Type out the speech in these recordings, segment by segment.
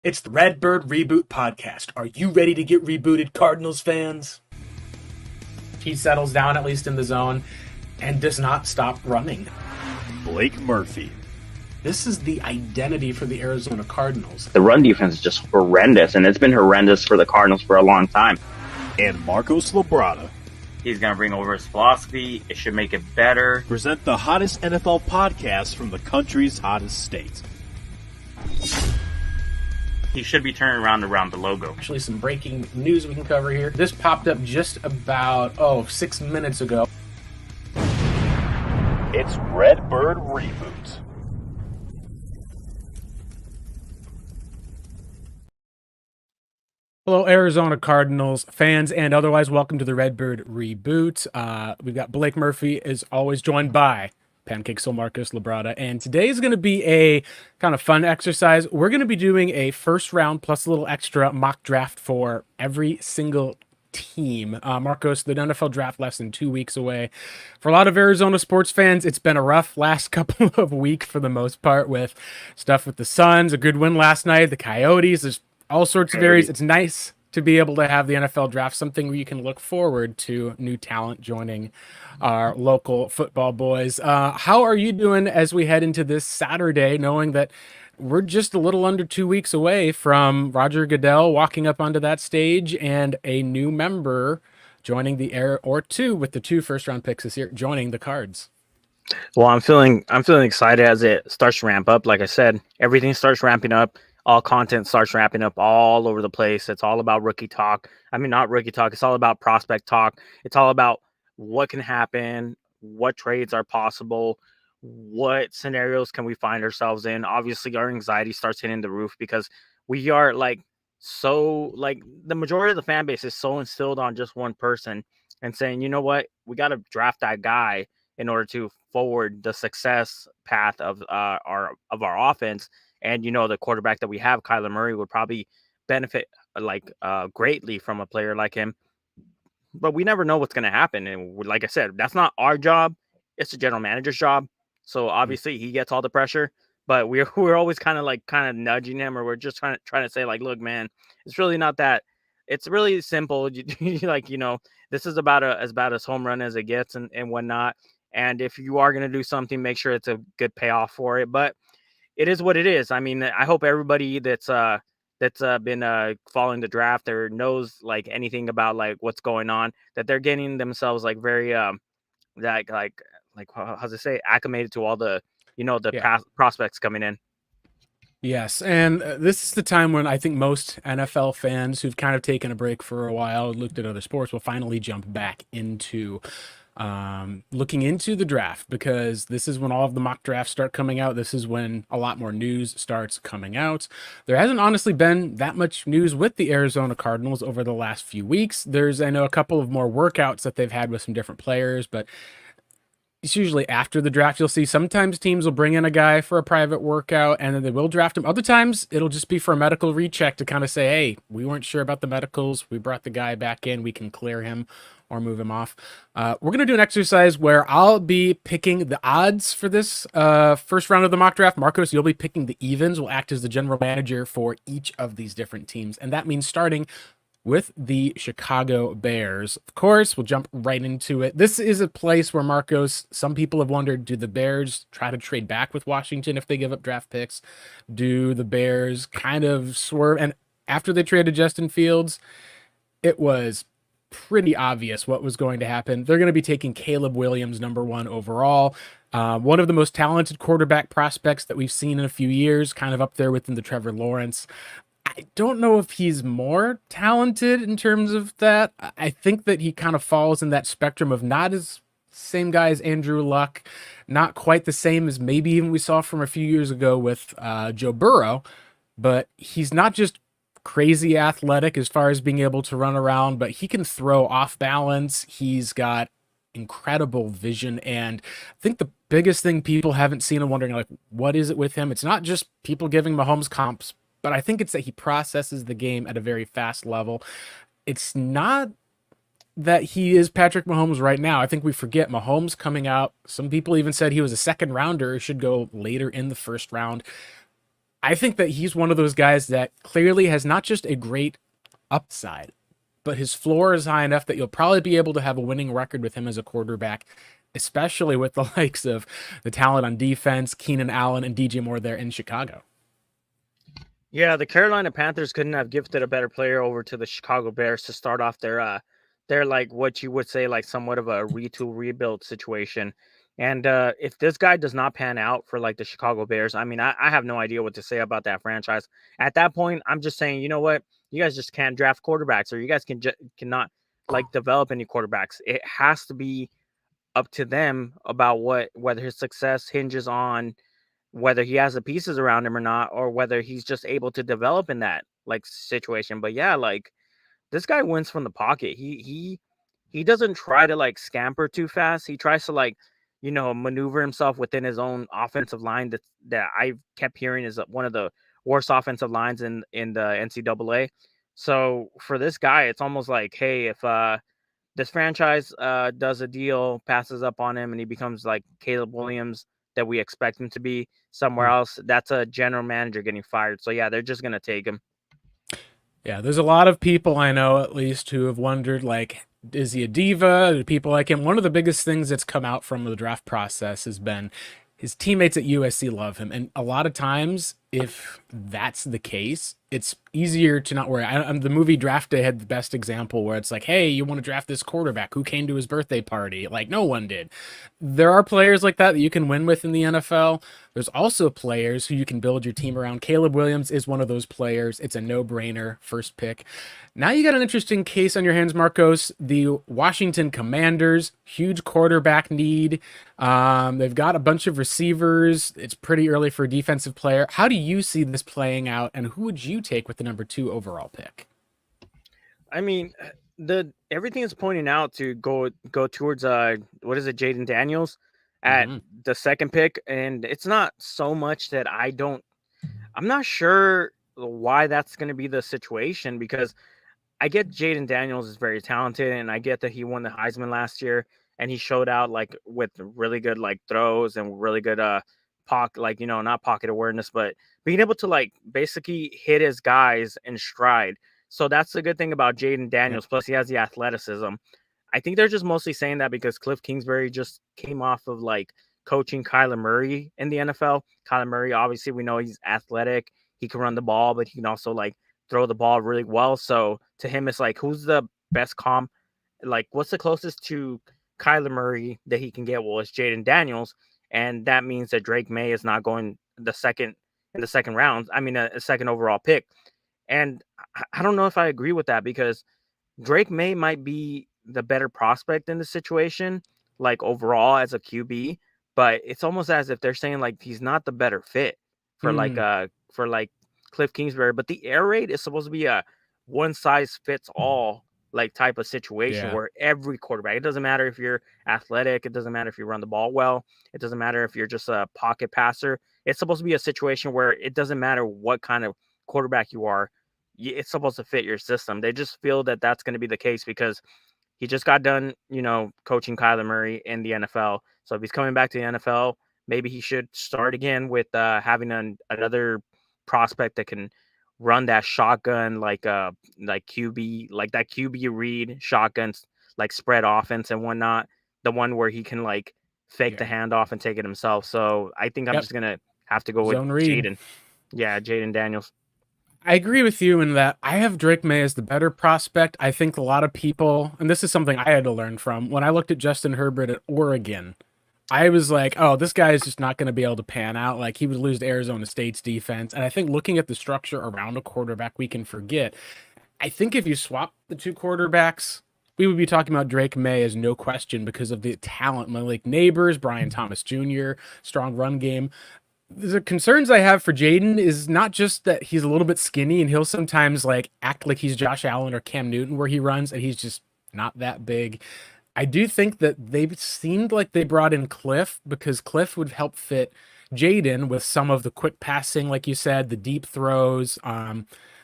It's the Redbird Reboot podcast. Are you ready to get rebooted, Cardinals fans? He settles down, at least in the zone, and does not stop running. Blake Murphy. This is the identity for the Arizona Cardinals. The run defense is just horrendous, and it's been horrendous for the Cardinals for a long time. And Marcos Labrada. He's going to bring over his philosophy. It should make it better. Present the hottest NFL podcast from the country's hottest state. He should be turning around the logo. Actually, some breaking news we can cover here. This popped up just about, 6 minutes ago. It's Redbird Reboot. Hello, Arizona Cardinals fans and otherwise. Welcome to the Redbird Reboot. We've got Blake Murphy, as always, joined by Pancake Soul Marcus Labrada. And today is going to be a kind of fun exercise. We're going to be doing a first round plus a little extra mock draft for every single team. Marcos, the NFL draft less than 2 weeks away. For a lot of Arizona sports fans, it's been a rough last couple of weeks for the most part, with stuff with the Suns, a good win last night, the Coyotes. There's all sorts of areas. It's nice to be able to have the NFL draft, something where you can look forward to new talent joining our local football boys. How are you doing as we head into this Saturday, knowing that we're just a little under 2 weeks away from Roger Goodell walking up onto that stage and a new member joining the air, or two with the 2 first-round picks this year, joining the Cards? Well, I'm feeling excited as it starts to ramp up. Like I said, everything starts ramping up. All content starts ramping up all over the place. It's all about rookie talk. I mean, not rookie talk. It's all about prospect talk. It's all about what can happen, what trades are possible, what scenarios can we find ourselves in. Obviously, our anxiety starts hitting the roof because we are the majority of the fan base is so instilled on just one person and saying, you know what, we got to draft that guy in order to forward the success path of our offense. And, the quarterback that we have, Kyler Murray, would probably benefit greatly from a player like him. But we never know what's going to happen. And like I said, that's not our job. It's the general manager's job. So obviously he gets all the pressure. But we're always kind of nudging him, or we're just trying to say, look, man, it's really not that. It's really simple. This is about as home run as it gets and whatnot. And if you are going to do something, make sure it's a good payoff for it. But it is what it is. I mean, I hope everybody that's been following the draft or knows anything about what's going on, that they're getting themselves very how's it say, acclimated to all the past prospects coming in. Yes, and this is the time when I think most NFL fans who've kind of taken a break for a while, looked at other sports, will finally jump back into looking into the draft, because this is when all of the mock drafts start coming out. This is when a lot more news starts coming out. There hasn't honestly been that much news with the Arizona Cardinals over the last few weeks. I know, a couple of more workouts that they've had with some different players, but it's usually after the draft. You'll see sometimes teams will bring in a guy for a private workout and then they will draft him. Other times it'll just be for a medical recheck to kind of say, hey, we weren't sure about the medicals. We brought the guy back in. We can clear him or move him off. We're going to do an exercise where I'll be picking the odds for this first round of the mock draft. Marcos, you'll be picking the evens. We'll act as the general manager for each of these different teams. And that means starting with the Chicago Bears. Of course, we'll jump right into it. This is a place where, Marcos, some people have wondered, do the Bears try to trade back with Washington if they give up draft picks? Do the Bears kind of swerve? And after they traded Justin Fields, it was pretty obvious what was going to happen. They're going to be taking Caleb Williams, number 1 overall. One of the most talented quarterback prospects that we've seen in a few years, kind of up there within the Trevor Lawrence. I don't know if he's more talented in terms of that. I think that he kind of falls in that spectrum of not as same guy as Andrew Luck, not quite the same as maybe even we saw from a few years ago with Joe Burrow, but he's not just crazy athletic as far as being able to run around, but he can throw off balance. He's got incredible vision, and I think the biggest thing people haven't seen and wondering, what is it with him? It's not just people giving Mahomes comps, but I think it's that he processes the game at a very fast level. It's not that he is Patrick Mahomes right now. I think we forget Mahomes coming out. Some people even said he was a second rounder, should go later in the first round. I think that he's one of those guys that clearly has not just a great upside, but his floor is high enough that you'll probably be able to have a winning record with him as a quarterback, especially with the likes of the talent on defense, Keenan Allen and DJ Moore there in Chicago. Yeah, the Carolina Panthers couldn't have gifted a better player over to the Chicago Bears to start off their like what you would say like somewhat of a retool rebuild situation. And if this guy does not pan out for like the Chicago Bears, I mean, I have no idea what to say about that franchise. At that point, I'm just saying, you know what? You guys just can't draft quarterbacks, or you guys cannot like develop any quarterbacks. It has to be up to them about whether his success hinges on whether he has the pieces around him or not, or whether he's just able to develop in that like situation. But yeah, like this guy wins from the pocket. He doesn't try to like scamper too fast. He tries to like, maneuver himself within his own offensive line that I've kept hearing is one of the worst offensive lines in the NCAA. So for this guy, it's almost like, hey, if this franchise does a deal, passes up on him, and he becomes like Caleb Williams that we expect him to be somewhere else, that's a general manager getting fired. So yeah, they're just gonna take him. Yeah, there's a lot of people I know at least who have wondered, like, is he a diva? Do people like him? One of the biggest things that's come out from the draft process has been his teammates at USC love him. And a lot of times, if that's the case, it's easier to not worry. The movie Draft Day had the best example where it's like, hey, you want to draft this quarterback? Who came to his birthday party? Like, no one did. There are players like that you can win with in the NFL. There's also players who you can build your team around. Caleb Williams is one of those players. It's a no-brainer first pick. Now you got an interesting case on your hands, Marcos. The Washington Commanders, huge quarterback need. They've got a bunch of receivers. It's pretty early for a defensive player. How do you see this playing out, and who would you take with the number 2 overall pick? I mean, everything is pointing out to go towards what is it, Jaden Daniels at the second pick, and it's not so much that I'm not sure why that's going to be the situation, because I get Jaden Daniels is very talented, and I get that he won the Heisman last year, and he showed out like with really good like throws and really good not pocket awareness, but being able to like basically hit his guys in stride. So that's the good thing about Jaden Daniels. Plus, he has the athleticism. I think they're just mostly saying that because Cliff Kingsbury just came off of like coaching Kyler Murray in the NFL. Kyler Murray, obviously, we know he's athletic. He can run the ball, but he can also like throw the ball really well. So to him, it's like, who's the best comp? Like, what's the closest to Kyler Murray that he can get? Well, it's Jaden Daniels. And that means that Drake May is not going in the second round. I mean, a second overall pick. And I don't know if I agree with that, because Drake May might be the better prospect in the situation, like overall as a QB, but it's almost as if they're saying like he's not the better fit for like Cliff Kingsbury. But the air raid is supposed to be a one size fits all like type of situation where every quarterback, it doesn't matter if you're athletic, it doesn't matter if you run the ball well, it doesn't matter if you're just a pocket passer. It's supposed to be a situation where it doesn't matter what kind of quarterback you are, it's supposed to fit your system. They just feel that that's going to be the case because he just got done, coaching Kyler Murray in the NFL. So if he's coming back to the NFL, maybe he should start again with having another prospect that can run that shotgun like QB, like that QB read shotguns, like spread offense and whatnot. The one where he can like fake the handoff and take it himself. So I think I'm just gonna have to go with Jaden. Yeah, Jaden Daniels. I agree with you in that I have Drake May as the better prospect. I think a lot of people, and this is something I had to learn from, when I looked at Justin Herbert at Oregon, I was like, oh, this guy is just not going to be able to pan out. Like, he would lose to Arizona State's defense. And I think looking at the structure around a quarterback, we can forget. I think if you swap the two quarterbacks, we would be talking about Drake May as no question because of the talent. Malik Neighbors, Brian Thomas Jr., strong run game. The concerns I have for Jaden is not just that he's a little bit skinny and he'll sometimes like act like he's Josh Allen or Cam Newton where he runs and he's just not that big. I do think that they seemed like they brought in Cliff because Cliff would help fit Jaden with some of the quick passing, like you said, the deep throws,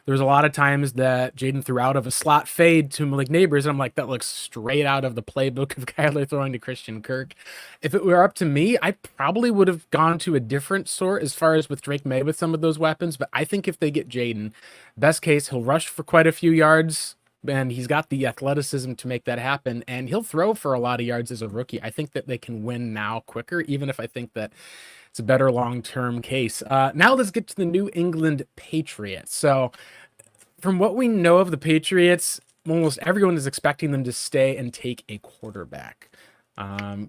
There was a lot of times that Jaden threw out of a slot fade to Malik Neighbors, and I'm like, that looks straight out of the playbook of Kyler throwing to Christian Kirk. If it were up to me, I probably would have gone to a different sort as far as with Drake May with some of those weapons. But I think if they get Jaden, best case, he'll rush for quite a few yards, and he's got the athleticism to make that happen, and he'll throw for a lot of yards as a rookie. I think that they can win now quicker, even if I think that it's a better long-term case. Now let's get to the New England Patriots. So from what we know of the Patriots, almost everyone is expecting them to stay and take a quarterback.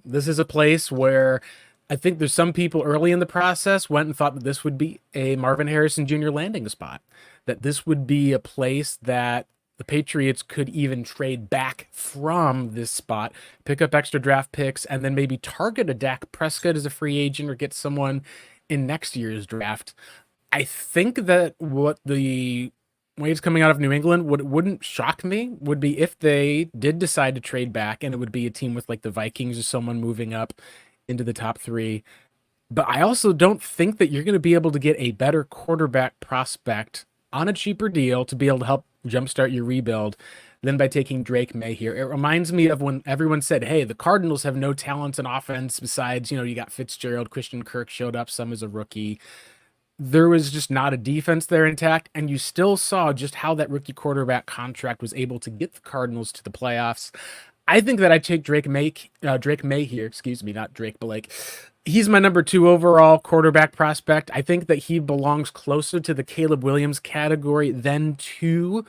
This is a place where I think there's some people early in the process went and thought that this would be a Marvin Harrison Jr. landing spot, that this would be a place that the Patriots could even trade back from this spot, pick up extra draft picks, and then maybe target a Dak Prescott as a free agent or get someone in next year's draft. I think that what the waves coming out of New England, what wouldn't shock me would be if they did decide to trade back and it would be a team with like the Vikings or someone moving up into the top three. But I also don't think that you're going to be able to get a better quarterback prospect on a cheaper deal to be able to help jumpstart your rebuild than by taking Drake May here. It reminds me of when everyone said, hey, the Cardinals have no talent in offense besides, you got Fitzgerald, Christian Kirk showed up some as a rookie. There was just not a defense there intact, and you still saw just how that rookie quarterback contract was able to get the Cardinals to the playoffs. I think that I take Drake May here, excuse me, not Drake, but like he's my number 2 overall quarterback prospect. I think that he belongs closer to the Caleb Williams category than to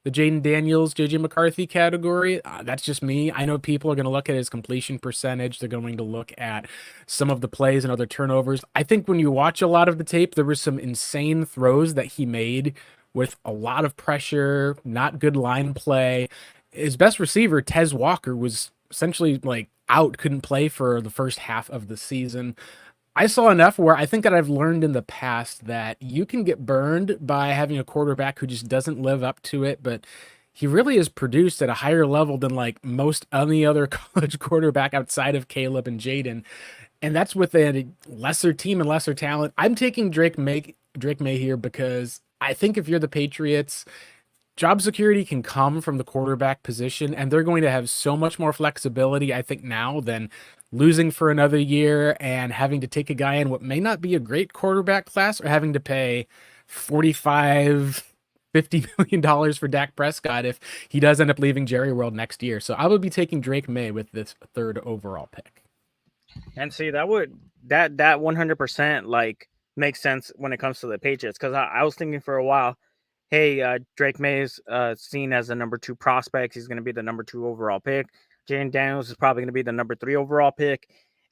the Jaden Daniels, JJ McCarthy category. That's just me. I know people are going to look at his completion percentage. They're going to look at some of the plays and other turnovers. I think when you watch a lot of the tape, there were some insane throws that he made with a lot of pressure, not good line play. His best receiver, Tez Walker, was essentially like out, couldn't play for the first half of the season. I saw enough where I think that I've learned in the past that you can get burned by having a quarterback who just doesn't live up to it, but he really is produced at a higher level than like most any other college quarterback outside of Caleb and Jaden. And that's with a lesser team and lesser talent. I'm taking Drake May here because I think if you're the Patriots, job security can come from the quarterback position, and they're going to have so much more flexibility, I think, now than losing for another year and having to take a guy in what may not be a great quarterback class or having to pay $50 million for Dak Prescott if he does end up leaving Jerry World next year. So I would be taking Drake May with this 3rd overall pick. And see, that 100% like makes sense when it comes to the Patriots, because I was thinking for a while, hey, Drake May is seen as the number 2 prospect. He's going to be the number 2 overall pick. Jaden Daniels is probably going to be the number 3 overall pick.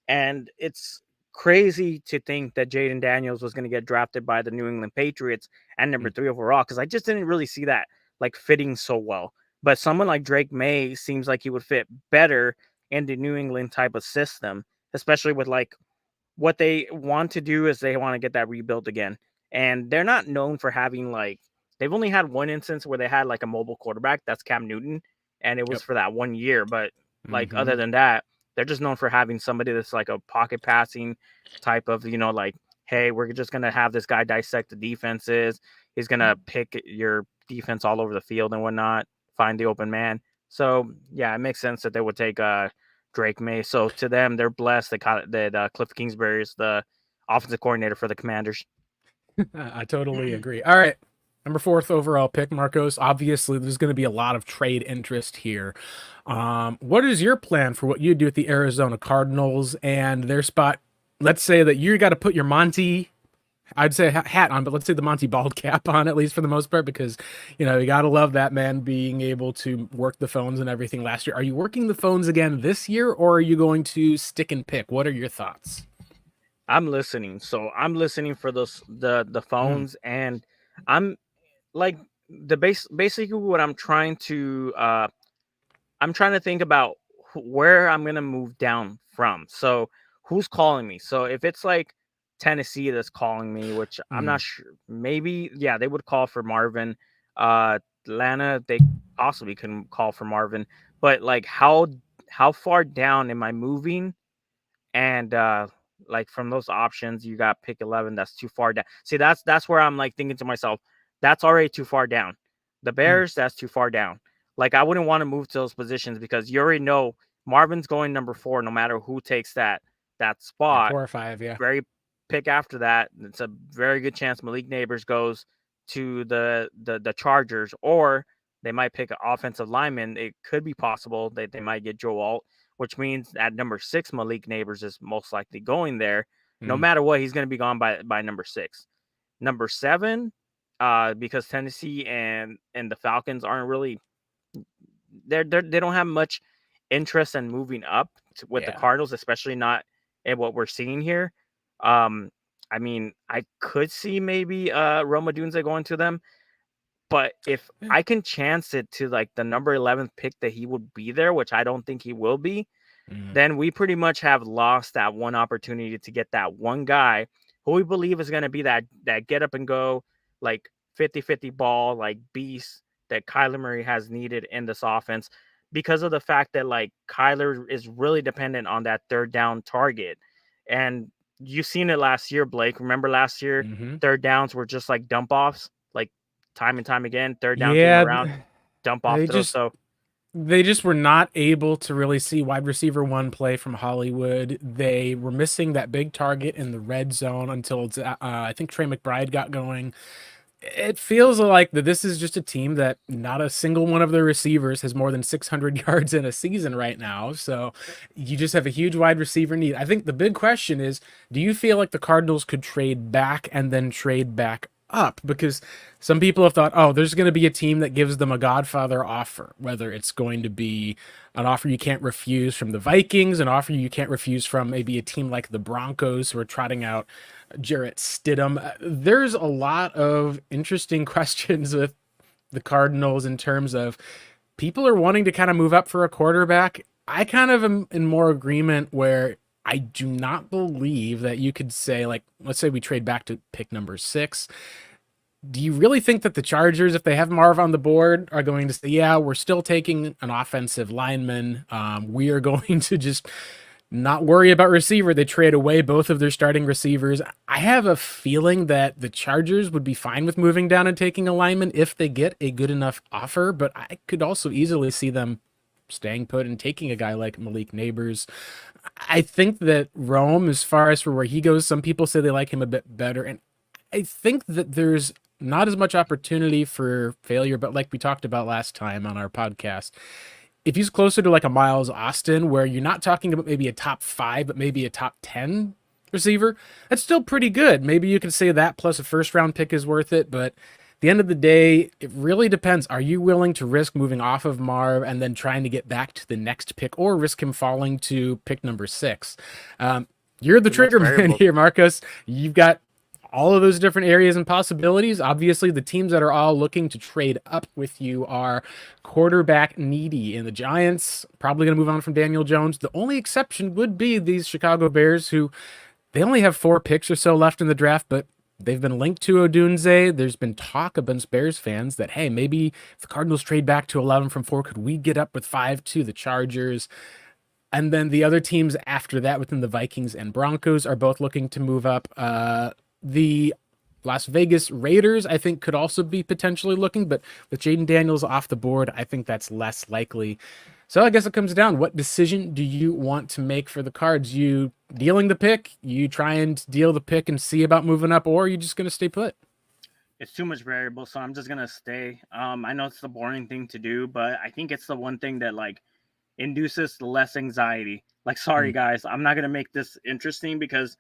And it's crazy to think that Jaden Daniels was going to get drafted by the New England Patriots and number 3 overall, because I just didn't really see that like fitting so well. But someone like Drake May seems like he would fit better in the New England type of system, especially with like what they want to do is they want to get that rebuild again. And they're not known for having like, they've only had one instance where they had like a mobile quarterback. That's Cam Newton. And it was for that 1 year. But like other than that, they're just known for having somebody that's like a pocket passing type of, like, hey, we're just going to have this guy dissect the defenses. He's going to pick your defense all over the field and whatnot, find the open man. So, yeah, it makes sense that they would take Drake May. So to them, they're blessed that Cliff Kingsbury is the offensive coordinator for the Commanders. I totally agree. All right. Number 4th overall pick, Marcos. Obviously, there's going to be a lot of trade interest here. What is your plan for what you do at the Arizona Cardinals and their spot? Let's say that you got to put your Monty, I'd say hat on, but let's say the Monty bald cap on, at least for the most part, because, you got to love that man being able to work the phones and everything last year. Are you working the phones again this year, or are you going to stick and pick? What are your thoughts? I'm listening. So I'm listening for the phones, and I'm like basically what I'm trying to think about where I'm going to move down from. So who's calling me? So if it's like Tennessee that's calling me, which I'm not sure, maybe, yeah, they would call for Marvin. Atlanta, they possibly can call for Marvin, but like how far down am I moving? And like from those options, you got pick 11. That's too far down. See, that's where I'm like thinking to myself, that's already too far down. The Bears, that's too far down. Like, I wouldn't want to move to those positions because you already know Marvin's going number 4 no matter who takes that Yeah, spot. 4 or 5, yeah. Very pick after that. It's a very good chance Malik Neighbors goes to the Chargers, or they might pick an offensive lineman. It could be possible that they might get Joe Alt, which means at number 6, Malik Neighbors is most likely going there. No matter what, he's going to be gone by number 6. Number 7, because Tennessee and the Falcons aren't really they don't have much interest in moving up with the Yeah. Cardinals, especially not in what we're seeing here. I mean, I could see maybe Roma Dunze going to them, but if I can chance it to like the number 11th pick that he would be there, which I don't think he will be, then we pretty much have lost that one opportunity to get that one guy who we believe is going to be that get up and go, like 50-50 ball, like beast that Kyler Murray has needed in this offense, because of the fact that like Kyler is really dependent on that third down target. And you've seen it last year, Blake. Remember last year, third downs were just like dump offs, like time and time again, third down came Yeah, around, dump off they throws. just they just were not able to really see wide receiver 1 play from Hollywood. They were missing that big target in the red zone until I think Trey McBride got going. It feels like that this is just a team that not a single one of their receivers has more than 600 yards in a season right now. So you just have a huge wide receiver need. I think the big question is, do you feel like the Cardinals could trade back and then trade back up? Because some people have thought, oh, there's going to be a team that gives them a Godfather offer, whether it's going to be an offer you can't refuse from the Vikings, an offer you can't refuse from maybe a team like the Broncos who are trotting out Jarrett Stidham. There's a lot of interesting questions with the Cardinals in terms of people are wanting to kind of move up for a quarterback. I kind of am in more agreement where I do not believe that you could say, like, let's say we trade back to pick number 6. Do you really think that the Chargers, if they have Marv on the board, are going to say, yeah, we're still taking an offensive lineman. We are going to just not worry about receiver. They trade away both of their starting receivers. I have a feeling that the Chargers would be fine with moving down and taking a lineman if they get a good enough offer, but I could also easily see them staying put and taking a guy like Malik Neighbors. I think that Rome, as far as for where he goes, some people say they like him a bit better, and I think that there's not as much opportunity for failure, but like we talked about last time on our podcast, if he's closer to like a Miles Austin, where you're not talking about maybe a top 5, but maybe a top 10 receiver, that's still pretty good. Maybe you could say that plus a first round pick is worth it, but at the end of the day, it really depends. Are you willing to risk moving off of Marv and then trying to get back to the next pick, or risk him falling to pick number 6? You're the trigger man here, Marcos. You've got all of those different areas and possibilities. Obviously, the teams that are all looking to trade up with you are quarterback needy, and the Giants probably going to move on from Daniel Jones. The only exception would be these Chicago Bears, who they only have 4 picks or so left in the draft, but they've been linked to Odunze. There's been talk amongst Bears fans that, hey, maybe if the Cardinals trade back to 11 from 4, could we get up with 5 to the Chargers? And then the other teams after that within the Vikings and Broncos are both looking to move up. The Las Vegas Raiders, I think, could also be potentially looking, but with Jaden Daniels off the board, I think that's less likely. So I guess it comes down, what decision do you want to make for the Cards? You dealing the pick? You trying to deal the pick and see about moving up, or are you just going to stay put? It's too much variable, so I'm just going to stay. I know it's the boring thing to do, but I think it's the one thing that, like, induces less anxiety. Like, sorry, guys, I'm not going to make this interesting because,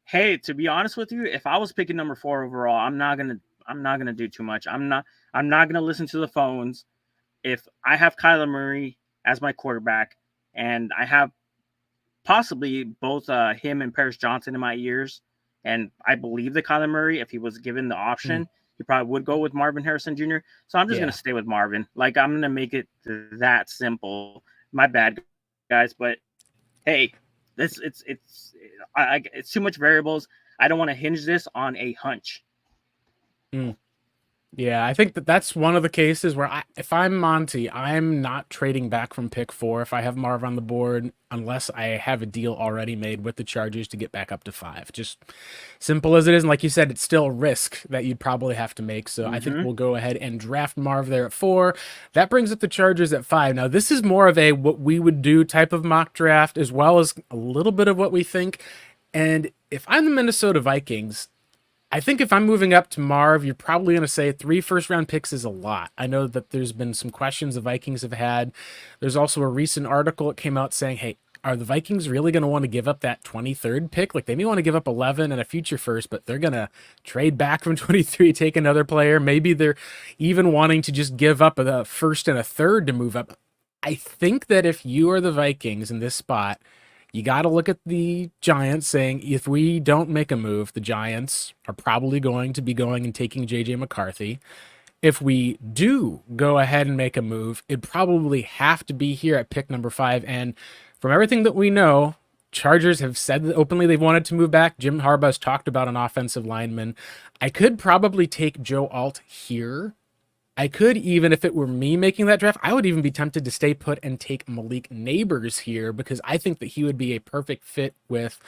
hey, to be honest with you, if I was picking number 4 overall, I'm not gonna do too much. I'm not gonna listen to the phones. If I have Kyler Murray as my quarterback, and I have possibly both him and Paris Johnson in my ears, and I believe that Kyler Murray, if he was given the option, he probably would go with Marvin Harrison Jr. So I'm just gonna stay with Marvin. Like, I'm gonna make it that simple. My bad, guys, but hey, it's too much variables. I don't want to hinge this on a hunch. Yeah, I think that that's one of the cases where if I'm Monty, I'm not trading back from pick 4 if I have Marv on the board unless I have a deal already made with the Chargers to get back up to 5. Just simple as it is. And like you said, it's still a risk that you'd probably have to make. So I think Mm-hmm. we'll go ahead and draft Marv there at 4. That brings up the Chargers at 5. Now, this is more of a what we would do type of mock draft, as well as a little bit of what we think. And if I'm the Minnesota Vikings, I think if I'm moving up to Marv, you're probably going to say 3 first round picks is a lot. I know that there's been some questions the Vikings have had. There's also a recent article that came out saying, hey, are the Vikings really going to want to give up that 23rd pick? Like, they may want to give up 11 and a future first, but they're going to trade back from 23, take another player. Maybe they're even wanting to just give up a first and a third to move up. I think that if you are the Vikings in this spot, you got to look at the Giants saying, if we don't make a move, the Giants are probably going to be going and taking JJ McCarthy. If we do go ahead and make a move, it'd probably have to be here at pick number 5. And from everything that we know, Chargers have said that openly they've wanted to move back. Jim Harbaugh's talked about an offensive lineman. I could probably take Joe Alt here. I could even, if it were me making that draft, I would even be tempted to stay put and take Malik Neighbors here because I think that he would be a perfect fit with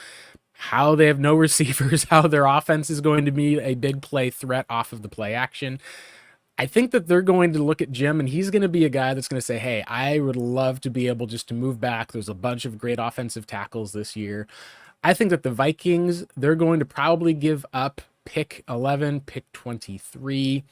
how they have no receivers, how their offense is going to be a big play threat off of the play action. I think that they're going to look at Jim and he's going to be a guy that's going to say, hey, I would love to be able just to move back. There's a bunch of great offensive tackles this year. I think that the Vikings, they're going to probably give up pick 11, pick 23.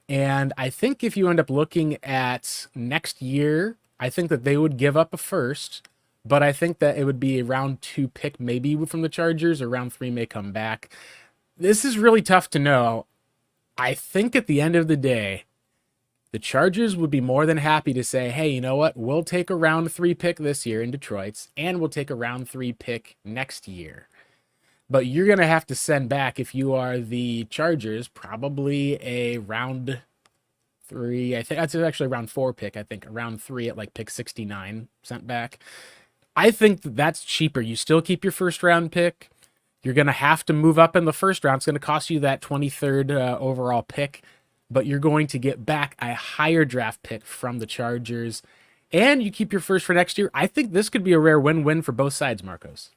And I think if you end up looking at next year, I think that they would give up a first, but I think that it would be a round 2 pick maybe from the Chargers, or round 3 may come back. This is really tough to know. I think at the end of the day, the Chargers would be more than happy to say, hey, you know what? We'll take a round 3 pick this year in Detroit's, and we'll take a round 3 pick next year. But you're going to have to send back, if you are the Chargers, probably a round 3. I think that's actually a round 4 pick. I think a round 3 at like pick 69 sent back. I think that's cheaper. You still keep your first round pick. You're going to have to move up in the first round. It's going to cost you that 23rd overall pick, but you're going to get back a higher draft pick from the Chargers, and you keep your first for next year. I think this could be a rare win-win for both sides, Marcos.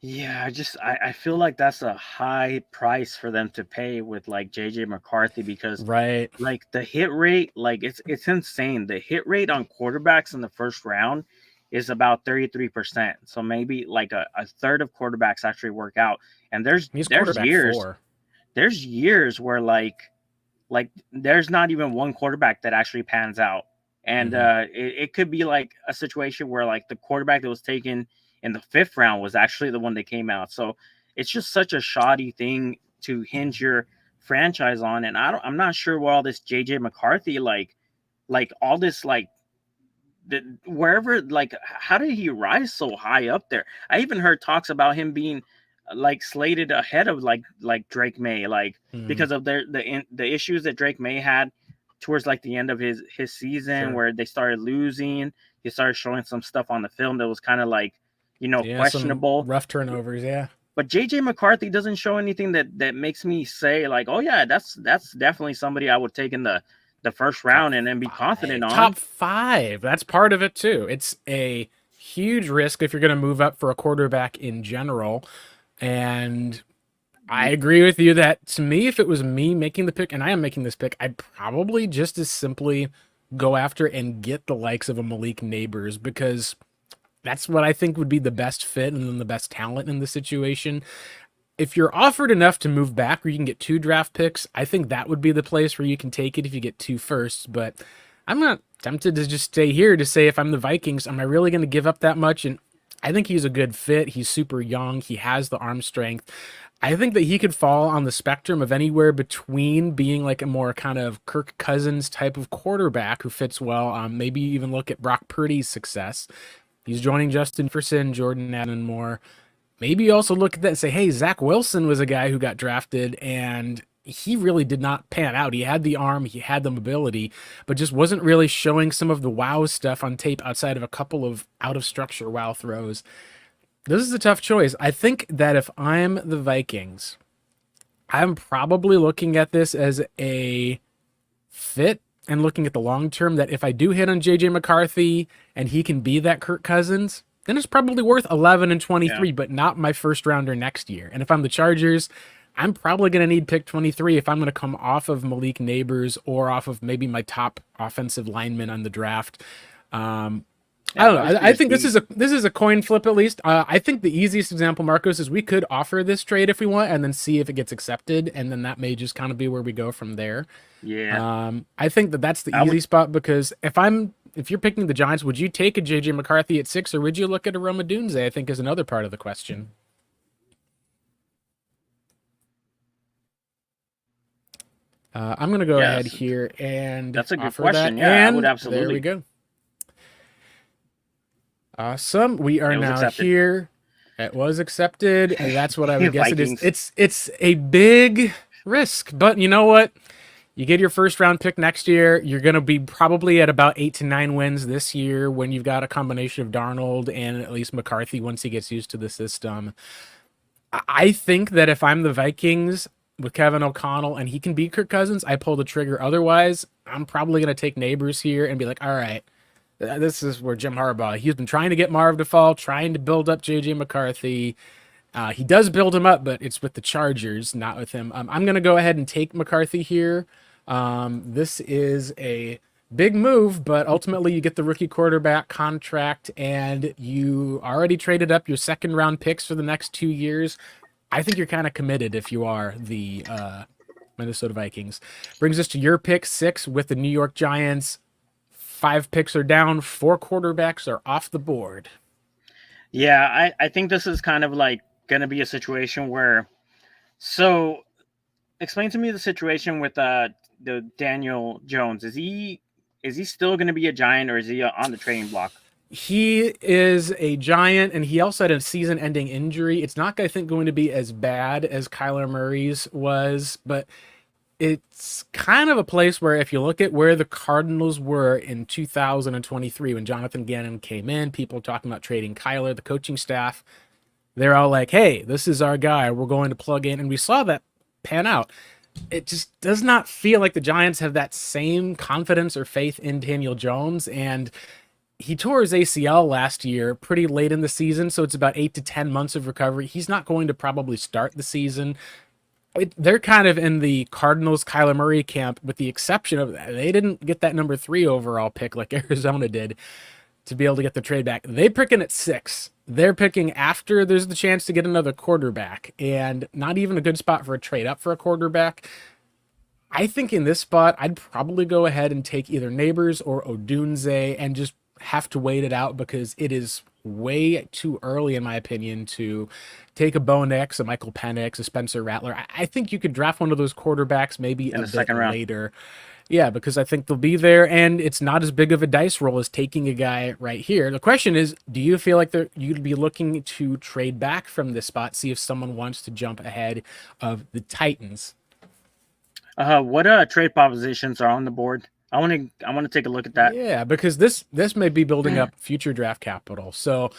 Yeah, I feel like that's a high price for them to pay with like JJ McCarthy because Right. like the hit rate, like it's insane. The hit rate on quarterbacks in the first round is about 33%. So maybe like a third of quarterbacks actually work out. And He's there's quarterback years 4. there's years where like there's not even one quarterback that actually pans out. And it could be like a situation where like the quarterback that was taken in the 5th round was actually the one that came out. So it's just such a shoddy thing to hinge your franchise on. And I'm not sure what all this JJ McCarthy, like all this, like wherever, like, how did he rise so high up there? I even heard talks about him being like slated ahead of like Drake May, like because of the issues that Drake May had towards like the end of his season, Sure. where they started losing. He started showing some stuff on the film that was kind of like, Yeah, questionable. some rough turnovers, yeah. But JJ McCarthy doesn't show anything that makes me say like, oh yeah, that's definitely somebody I would take in the first round and then be confident on. Top 5. That's part of it too. It's a huge risk if you're going to move up for a quarterback in general. And I agree with you that, to me, if it was me making the pick, and I am making this pick, I'd probably just as simply go after and get the likes of a Malik Neighbors, because that's what I think would be the best fit and then the best talent in the situation. If you're offered enough to move back, or you can get 2 draft picks, I think that would be the place where you can take it if you get 2 firsts. But I'm not tempted to just stay here to say, if I'm the Vikings, am I really going to give up that much? And I think he's a good fit. He's super young. He has the arm strength. I think that he could fall on the spectrum of anywhere between being like a more kind of Kirk Cousins type of quarterback who fits well. Maybe even look at Brock Purdy's success. He's joining Justin Jefferson, Jordan Allen more. Maybe also look at that and say, hey, Zach Wilson was a guy who got drafted and he really did not pan out. He had the arm, he had the mobility, but just wasn't really showing some of the wow stuff on tape outside of a couple of out of structure wow throws. This is a tough choice. I think that if I'm the Vikings, I'm probably looking at this as a fit and looking at the long term that if I do hit on JJ McCarthy and he can be that Kirk Cousins, then it's probably worth 11 and 23, Yeah. but not my first rounder next year. And if I'm the Chargers, I'm probably going to need pick 23 if I'm going to come off of Malik Neighbors or off of maybe my top offensive lineman on the draft. I Yeah, don't know. those I could think just this is a coin flip at least. I think the easiest example, Marcos, is we could offer this trade if we want, and then see if it gets accepted, and then that may just kind of be where we go from there. Yeah. I think that that's the I easy would. spot because if you're picking the Giants, would you take a JJ McCarthy at 6, or would you look at a Roma Dunze? I think is another part of the question. I'm gonna go ahead Yes. here and That's a good offer question. that, Yeah, I would and there absolutely. we go. Awesome. We are It was now accepted. here. It was accepted, and that's what I would guess it is. Vikings. It's a big risk, but you know what? You get your first round pick next year. You're going to be probably at about 8 to 9 wins this year when you've got a combination of Darnold and at least McCarthy once he gets used to the system. I think that if I'm the Vikings with Kevin O'Connell and he can beat Kirk Cousins, I pull the trigger. Otherwise, I'm probably going to take Neighbors here and be like, all right, this is where Jim Harbaugh, he's been trying to get Marv to fall, trying to build up JJ McCarthy. He does build him up, but it's with the Chargers, not with him. I'm going to go ahead and take McCarthy here. This is a big move, but ultimately you get the rookie quarterback contract and you already traded up your second round picks for the next 2 years. I think you're kind of committed if you are the Minnesota Vikings. Brings us to your pick 6 with the New York Giants. 5 picks are down, 4 quarterbacks are off the board. Yeah, I think this is kind of like gonna be a situation where. So, explain to me the situation with the Daniel Jones. Is he still gonna be a Giant or is he on the trading block? He is a Giant, and he also had a season-ending injury. It's not, I think, going to be as bad as Kyler Murray's was, but it's kind of a place where if you look at where the Cardinals were in 2023 when Jonathan Gannon came in, people talking about trading Kyler, the coaching staff, they're all like, hey, this is our guy. We're going to plug in. And we saw that pan out. It just does not feel like the Giants have that same confidence or faith in Daniel Jones. And he tore his ACL last year pretty late in the season. So it's about 8 to 10 months of recovery. He's not going to probably start the season. They're kind of in the Cardinals Kyler Murray camp, with the exception of they didn't get that number 3 overall pick like Arizona did to be able to get the trade back. They picking at 6. They're picking after there's the chance to get another quarterback, and not even a good spot for a trade up for a quarterback. I think in this spot, I'd probably go ahead and take either Neighbors or Odunze and just have to wait it out because it is way too early, in my opinion, to take a Bo Nix, a Michael Penix, a Spencer Rattler. I think you could draft one of those quarterbacks maybe In a the bit second round. later. Yeah, because I think they'll be there, and it's not as big of a dice roll as taking a guy right here. The question is, do you feel like you'd be looking to trade back from this spot, see if someone wants to jump ahead of the Titans? What trade propositions are on the board? I want to take a look at that. Yeah, because this may be building up future draft capital. So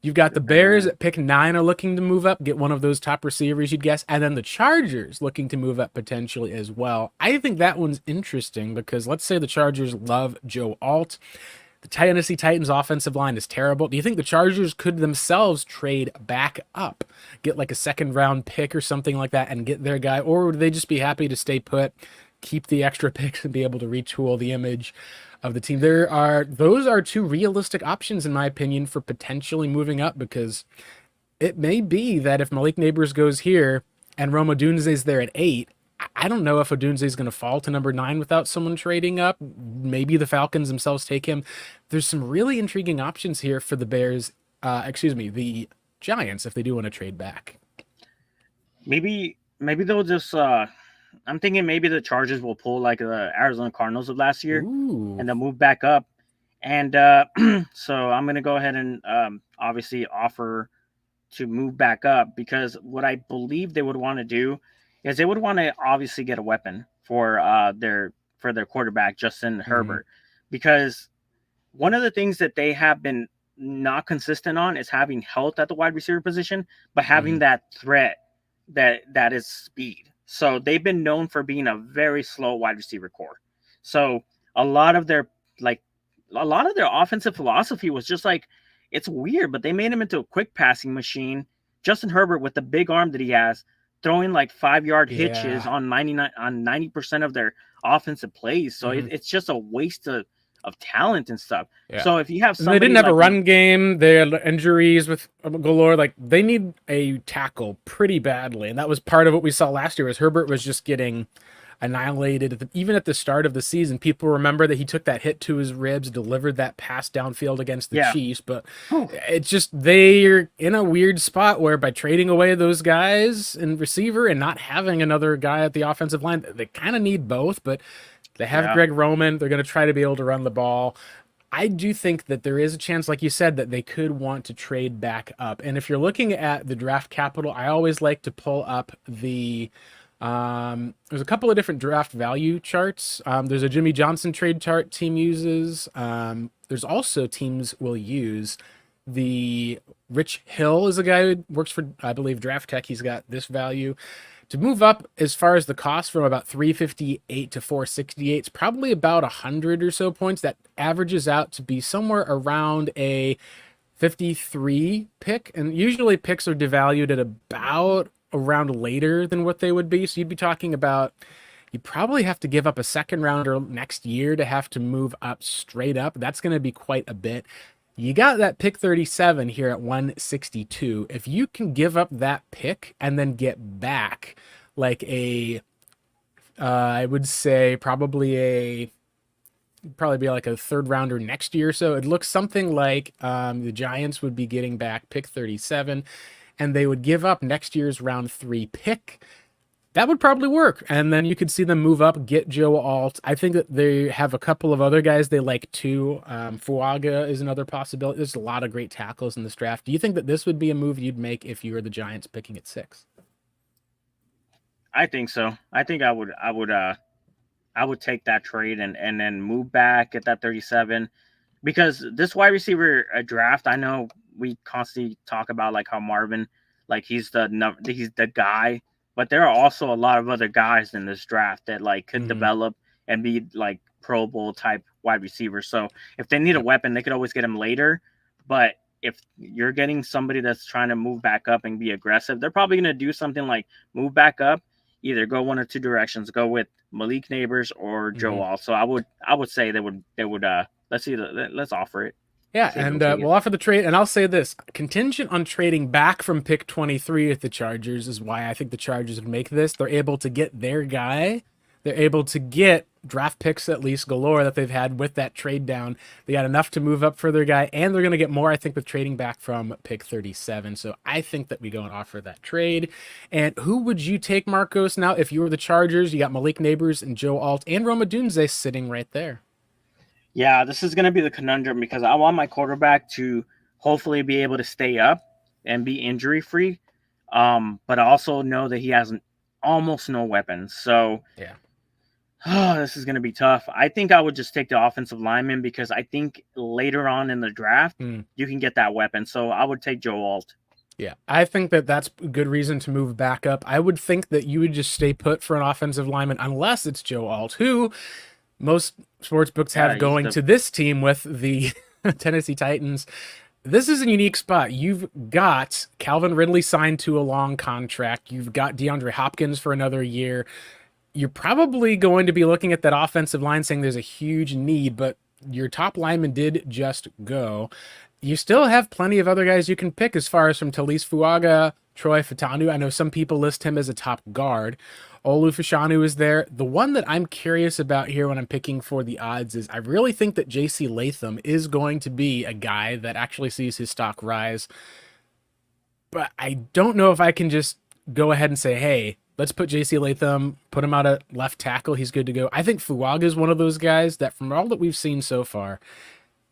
you've got the Bears at pick 9 are looking to move up, get one of those top receivers you'd guess, and then the Chargers looking to move up potentially as well. I think that one's interesting because let's say the Chargers love Joe Alt. The Tennessee Titans offensive line is terrible. Do you think the Chargers could themselves trade back up, get like a second round pick or something like that and get their guy? Or would they just be happy to stay put, keep the extra picks and be able to retool the image of the team? Those are 2 realistic options in my opinion for potentially moving up, because it may be that if Malik Neighbors goes here and Rome Odunze's there at 8, I don't know if Odunze is going to fall to number 9 without someone trading up. Maybe the Falcons themselves take him. There's some really intriguing options here for the Bears. The Giants if they do want to trade back. Maybe they'll just. I'm thinking maybe the Chargers will pull like the Arizona Cardinals of last year, Ooh. and they'll move back up. And so I'm gonna go ahead and obviously offer to move back up, because what I believe they would want to do is they would want to obviously get a weapon for their quarterback Justin Herbert, because one of the things that they have been not consistent on is having health at the wide receiver position, but having that threat that is speed. So they've been known for being a very slow wide receiver core. So a lot of their like a lot of their offensive philosophy was just like, it's weird, but they made him into a quick passing machine. Justin Herbert, with the big arm that he has, throwing like 5-yard hitches Yeah. on 90% of their offensive plays. So it's just a waste of talent and stuff. Yeah. So if you have And they somebody didn't have a like run game. They had injuries with galore. Like they need a tackle pretty badly, and that was part of what we saw last year. Was Herbert was just getting annihilated even at the start of the season. People remember that he took that hit to his ribs, delivered that pass downfield against the Yeah. Chiefs, but it's just they're in a weird spot where by trading away those guys and receiver and not having another guy at the offensive line, they kind of need both, but they have Greg Roman. They're going to try to be able to run the ball. I do think that there is a chance, like you said, that they could want to trade back up. And if you're looking at the draft capital, I always like to pull up the there's a couple of different draft value charts. There's a Jimmy Johnson trade chart team uses. There's also teams will use the Rich Hill is a guy who works for, I believe, Draft Tech. He's got this value. To move up as far as the cost from about 358 to 468, it's probably about 100 or so points. That averages out to be somewhere around a 53 pick. And usually picks are devalued at about around later than what they would be. So you'd be talking about, you probably have to give up a second rounder next year to have to move up straight up. That's going to be quite a bit. You got that pick 37 here at 162. If you can give up that pick and then get back like I would say probably be like a third rounder next year. So it looks something like the Giants would be getting back pick 37 and they would give up next year's round 3 pick. That would probably work. And then you could see them move up, get Joe Alt. I think that they have a couple of other guys they like too. Fuaga is another possibility. There's a lot of great tackles in this draft. Do you think that this would be a move you'd make if you were the Giants picking at 6? I think so. I think I would take that trade and then move back at that 37, because this wide receiver draft, I know we constantly talk about like how Marvin, like he's the guy, but there are also a lot of other guys in this draft that like could develop and be like Pro Bowl type wide receivers. So if they need a weapon, they could always get him later. But if you're getting somebody that's trying to move back up and be aggressive, they're probably going to do something like move back up, either go one or two directions, go with Malik Neighbors or Joe Alt. So I would say they would let's offer it. Yeah, and we'll offer the trade. And I'll say this, contingent on trading back from pick 23 with the Chargers is why I think the Chargers would make this. They're able to get their guy. They're able to get draft picks at least galore that they've had with that trade down. They got enough to move up for their guy, and they're going to get more, I think, with trading back from pick 37. So I think that we go and offer that trade. And who would you take, Marcos, now if you were the Chargers? You got Malik Neighbors and Joe Alt and Roma Dunze sitting right there. Yeah, this is going to be the conundrum because I want my quarterback to hopefully be able to stay up and be injury free, but I also know that he has almost no weapons. So yeah. This is going to be tough. I think I would just take the offensive lineman because I think later on in the draft, you can get that weapon. So I would take Joe Alt. Yeah, I think that that's a good reason to move back up. I would think that you would just stay put for an offensive lineman unless it's Joe Alt, who most sports books have going to this team with the Tennessee Titans. This is a unique spot. You've got Calvin Ridley signed to a long contract. You've got DeAndre Hopkins for another year. You're probably going to be looking at that offensive line saying there's a huge need, but your top lineman did just go. You still have plenty of other guys you can pick as far as from Talise Fuaga, Troy Fatanu. I know some people list him as a top guard. Olu Fashanu is there. The one that I'm curious about here when I'm picking for the odds is I really think that J.C. Latham is going to be a guy that actually sees his stock rise. But I don't know if I can just go ahead and say, hey, let's put J.C. Latham, put him out at left tackle. He's good to go. I think Fuaga is one of those guys that from all that we've seen so far,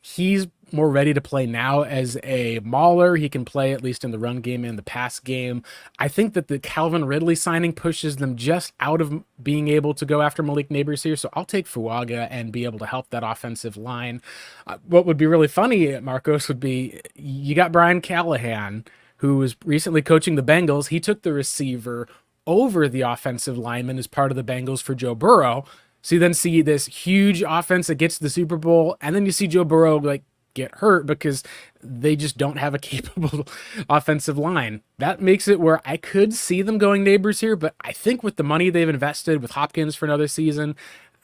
he's more ready to play now as a mauler. He can play at least in the run game and the pass game. I think that the Calvin Ridley signing pushes them just out of being able to go after Malik Neighbors here. So I'll take Fuaga and be able to help that offensive line. What would be really funny, Marcos, would be you got Brian Callahan, who was recently coaching the Bengals. He took the receiver over the offensive lineman as part of the Bengals for Joe Burrow. So you then see this huge offense that gets to the Super Bowl, and then you see Joe Burrow like get hurt because they just don't have a capable offensive line. That makes it where I could see them going neighbors here, but I think with the money they've invested with Hopkins for another season,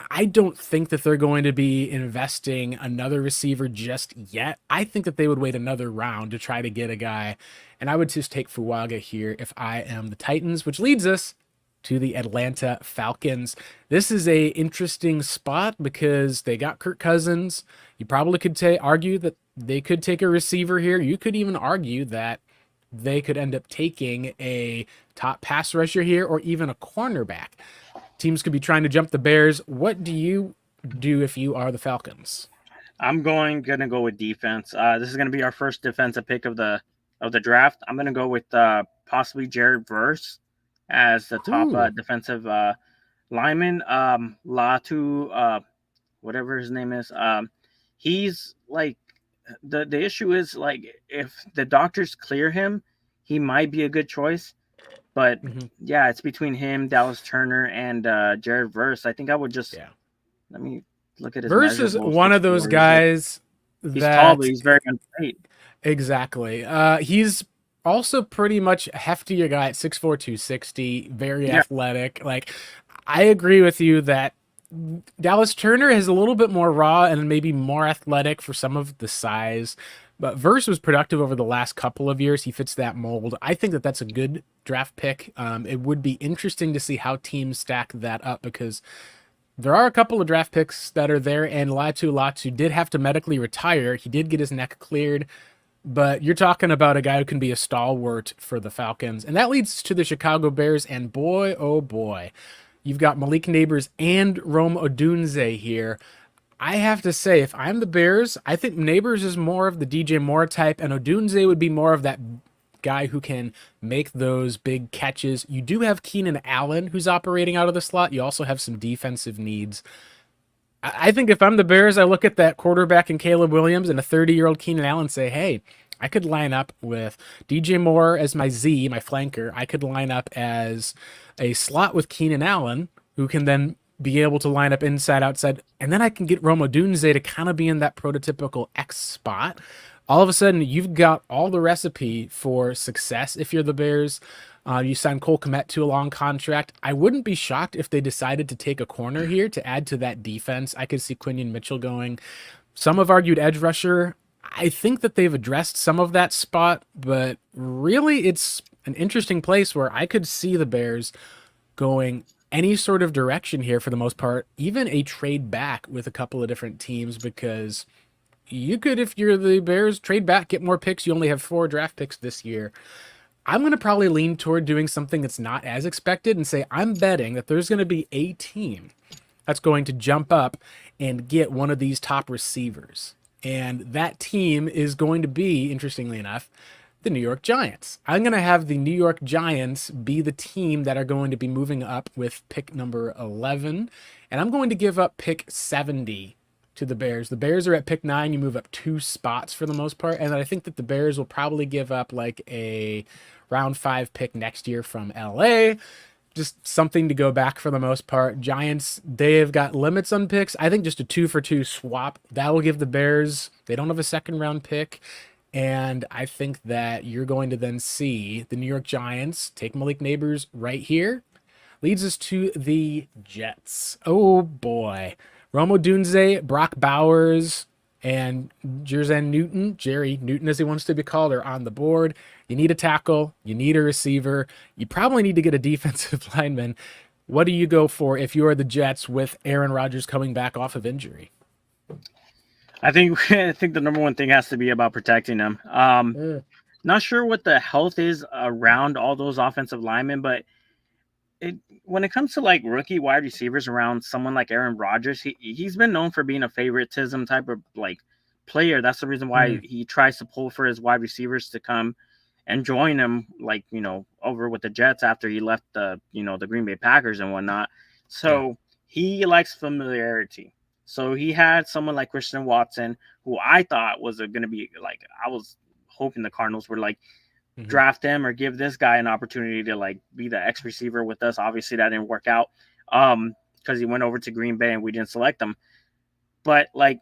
I don't think that they're going to be investing another receiver just yet. I think that they would wait another round to try to get a guy, and I would just take Fuaga here if I am the Titans, which leads us to the Atlanta Falcons. This is a interesting spot because they got Kirk Cousins. You probably could argue that they could take a receiver here. You could even argue that they could end up taking a top pass rusher here or even a cornerback. Teams could be trying to jump the Bears. What do you do if you are the Falcons? I'm gonna go with defense. This is gonna be our first defensive pick of the draft. I'm gonna go with possibly Jared Verse as the top defensive lineman. Latu, whatever his name is. He's like the issue is like if the doctors clear him, he might be a good choice. But yeah, it's between him, Dallas Turner, and Jared Verse. I think I would just let me look at his Verse is one of those guys he's tall, but he's very unfit. Exactly. He's also pretty much a heftier guy at 6'4", 260, very athletic. Like, I agree with you that Dallas Turner is a little bit more raw and maybe more athletic for some of the size. But Verse was productive over the last couple of years. He fits that mold. I think that that's a good draft pick. It would be interesting to see how teams stack that up because there are a couple of draft picks that are there, and Latu did have to medically retire. He did get his neck cleared, but you're talking about a guy who can be a stalwart for the Falcons. And that leads to the Chicago Bears, and boy, oh boy, you've got Malik Neighbors and Rome Odunze here. I have to say, if I'm the Bears, I think Neighbors is more of the DJ Moore type, and Odunze would be more of that guy who can make those big catches. You do have Keenan Allen, who's operating out of the slot. You also have some defensive needs. I think if I'm the Bears, I look at that quarterback in Caleb Williams and a 30-year-old Keenan Allen and say, hey, I could line up with DJ Moore as my Z, my flanker. I could line up as a slot with Keenan Allen, who can then be able to line up inside, outside, and then I can get Rome Odunze to kind of be in that prototypical X spot. All of a sudden, you've got all the recipe for success if you're the Bears. You sign Cole Kmet to a long contract. I wouldn't be shocked if they decided to take a corner here to add to that defense. I could see Quinion Mitchell going. Some have argued edge rusher. I think that they've addressed some of that spot, but really it's an interesting place where I could see the Bears going any sort of direction here for the most part, even a trade back with a couple of different teams, because you could, if you're the Bears, trade back, get more picks. You only have 4 draft picks this year. I'm going to probably lean toward doing something that's not as expected and say I'm betting that there's going to be a team that's going to jump up and get one of these top receivers. And that team is going to be, interestingly enough, the New York Giants. I'm going to have the New York Giants be the team that are going to be moving up with pick number 11. And I'm going to give up pick 70 to the Bears. The Bears are at pick 9. You move up 2 spots for the most part. And I think that the Bears will probably give up like a round 5 pick next year from LA. Just something to go back for the most part. Giants, they have got limits on picks. I think just a 2-for-2 swap, that will give the Bears, they don't have a second round pick. And I think that you're going to then see the New York Giants take Malik Neighbors right here. Leads us to the Jets. Oh boy. Rome Odunze, Brock Bowers, and Jerry Newton as he wants to be called, are on the board. You need a tackle. You need a receiver. You probably need to get a defensive lineman. What do you go for if you are the Jets with Aaron Rodgers coming back off of injury? I think the number one thing has to be about protecting him. Not sure what the health is around all those offensive linemen, but when it comes to like rookie wide receivers around someone like Aaron Rodgers, he's been known for being a favoritism type of like player. That's the reason why he tries to pull for his wide receivers to come and join him, like, you know, over with the Jets after he left the Green Bay Packers and whatnot. So he likes familiarity. So he had someone like Christian Watson, who I thought was going to be like, I was hoping the Cardinals were like, draft him or give this guy an opportunity to like be the X receiver with us. Obviously, that didn't work out because he went over to Green Bay and we didn't select him. But like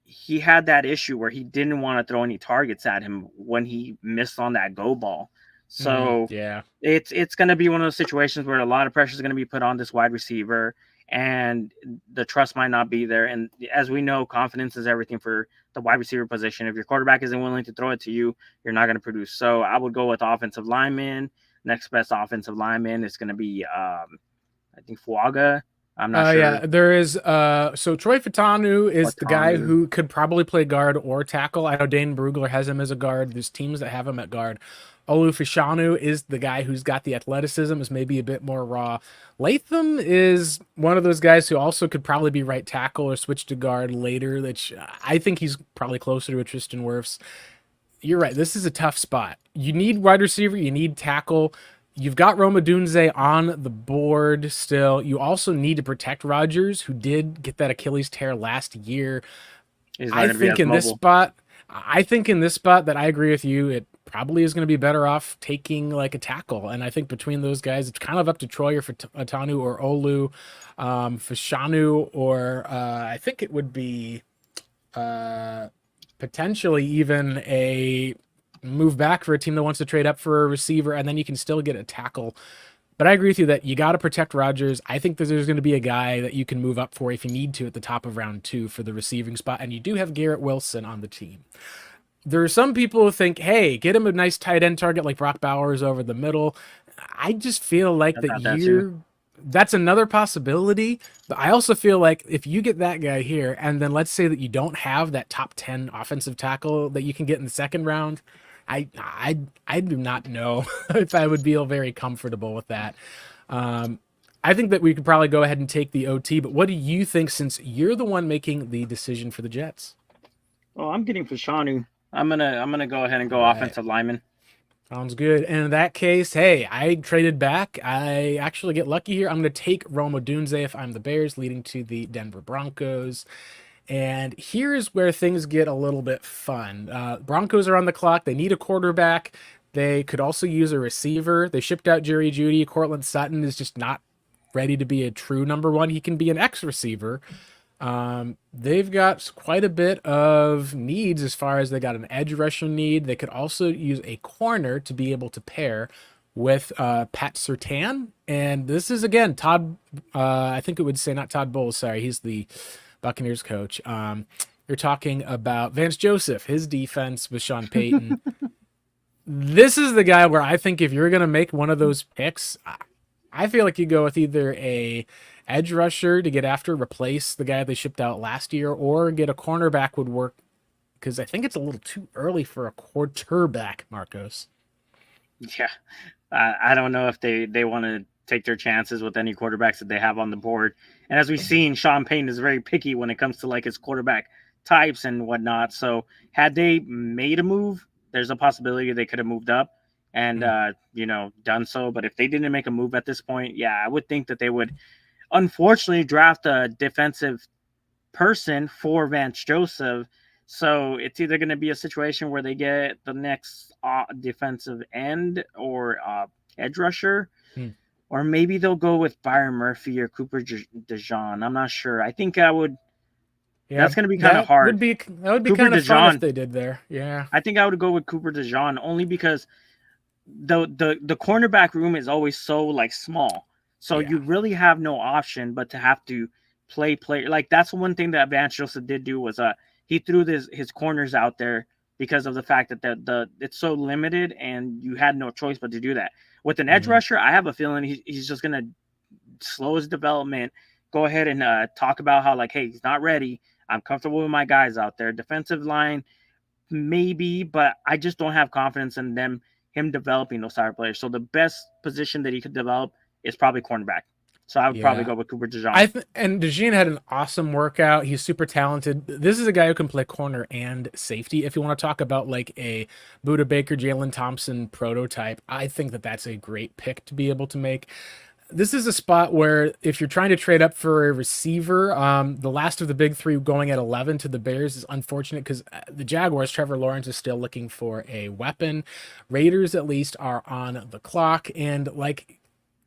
he had that issue where he didn't want to throw any targets at him when he missed on that go ball. So yeah, it's going to be one of those situations where a lot of pressure is going to be put on this wide receiver, and the trust might not be there. And as we know, confidence is everything for the wide receiver position. If your quarterback isn't willing to throw it to you, you're not going to produce. So I would go with offensive lineman. Next best offensive lineman is going to be, I think, Fuaga. I'm not sure. Yeah, there is. So Troy Fatanu is the guy who could probably play guard or tackle. I know Dane Brugler has him as a guard. There's teams that have him at guard. Olu Fashanu is the guy who's got the athleticism, is maybe a bit more raw. Latham is one of those guys who also could probably be right tackle or switch to guard later. Which I think he's probably closer to a Tristan Wirfs. You're right. This is a tough spot. You need wide receiver. You need tackle. You've got Roma Dunze on the board still. You also need to protect Rodgers, who did get that Achilles tear last year. I think in this spot that I agree with you, it probably is going to be better off taking like a tackle. And I think between those guys, it's kind of up to Troy or Fatanu or Olu, Fashanu, or I think it would be potentially even a move back for a team that wants to trade up for a receiver, and then you can still get a tackle. But I agree with you that you got to protect Rodgers. I think that there's going to be a guy that you can move up for if you need to at the top of round 2 for the receiving spot, and you do have Garrett Wilson on the team. There are some people who think, hey, get him a nice tight end target like Brock Bowers over the middle. I just feel like that's another possibility. But I also feel like if you get that guy here, and then let's say that you don't have that top 10 offensive tackle that you can get in the second round, I do not know if I would feel very comfortable with that. I think that we could probably go ahead and take the OT, but what do you think, since you're the one making the decision for the Jets? Oh, I'm getting Fashanu. I'm gonna go ahead and go offensive lineman. Sounds good. And in that case, hey, I traded back. I actually get lucky here. I'm going to take Roma Dunze if I'm the Bears, leading to the Denver Broncos. And here's where things get a little bit fun. Broncos are on the clock. They need a quarterback. They could also use a receiver. They shipped out Jerry Jeudy. Cortland Sutton is just not ready to be a true number one. He can be an X receiver. They've got quite a bit of needs as far as they got an edge rusher need. They could also use a corner to be able to pair with Pat Surtain. And this is, again, Todd, I think it would say not Todd Bowles, sorry, he's the Buccaneers coach. You're talking about Vance Joseph, his defense with Sean Payton. This is the guy where I think if you're going to make one of those picks, I feel like you go with either a edge rusher to get after, replace the guy they shipped out last year, or get a cornerback would work, because I think it's a little too early for a quarterback, Marcos. Yeah, I don't know if they want to take their chances with any quarterbacks that they have on the board. And as we've seen, Sean Payton is very picky when it comes to like his quarterback types and whatnot. So had they made a move, there's a possibility they could have moved up and done so. But if they didn't make a move at this point, yeah, I would think that they would unfortunately draft a defensive person for Vance Joseph. So it's either going to be a situation where they get the next defensive end or edge rusher, or maybe they'll go with Byron Murphy or Cooper DeJean. I'm not sure. I think I would. Yeah, that's going to be kind of hard. That would be kind of fun if they did there. Yeah, I think I would go with Cooper DeJean only because the cornerback room is always so like small. So you really have no option but to have to play. Like that's one thing that Vance Joseph did do was he threw his corners out there because of the fact that the it's so limited and you had no choice but to do that. With an edge rusher, I have a feeling he's just going to slow his development, go ahead and talk about how like, hey, he's not ready. I'm comfortable with my guys out there. Defensive line, maybe, but I just don't have confidence in him developing those type of players. So the best position that he could develop is probably cornerback. So I would probably go with Cooper DeJean. And DeJean had an awesome workout. He's super talented. This is a guy who can play corner and safety. If you want to talk about like a Budda Baker, Jalen Thompson prototype, I think that that's a great pick to be able to make. this is a spot where if you're trying to trade up for a receiver, the last of the big three going at 11 to the Bears is unfortunate because the Jaguars, Trevor Lawrence is still looking for a weapon. Raiders, at least, are on the clock. And like,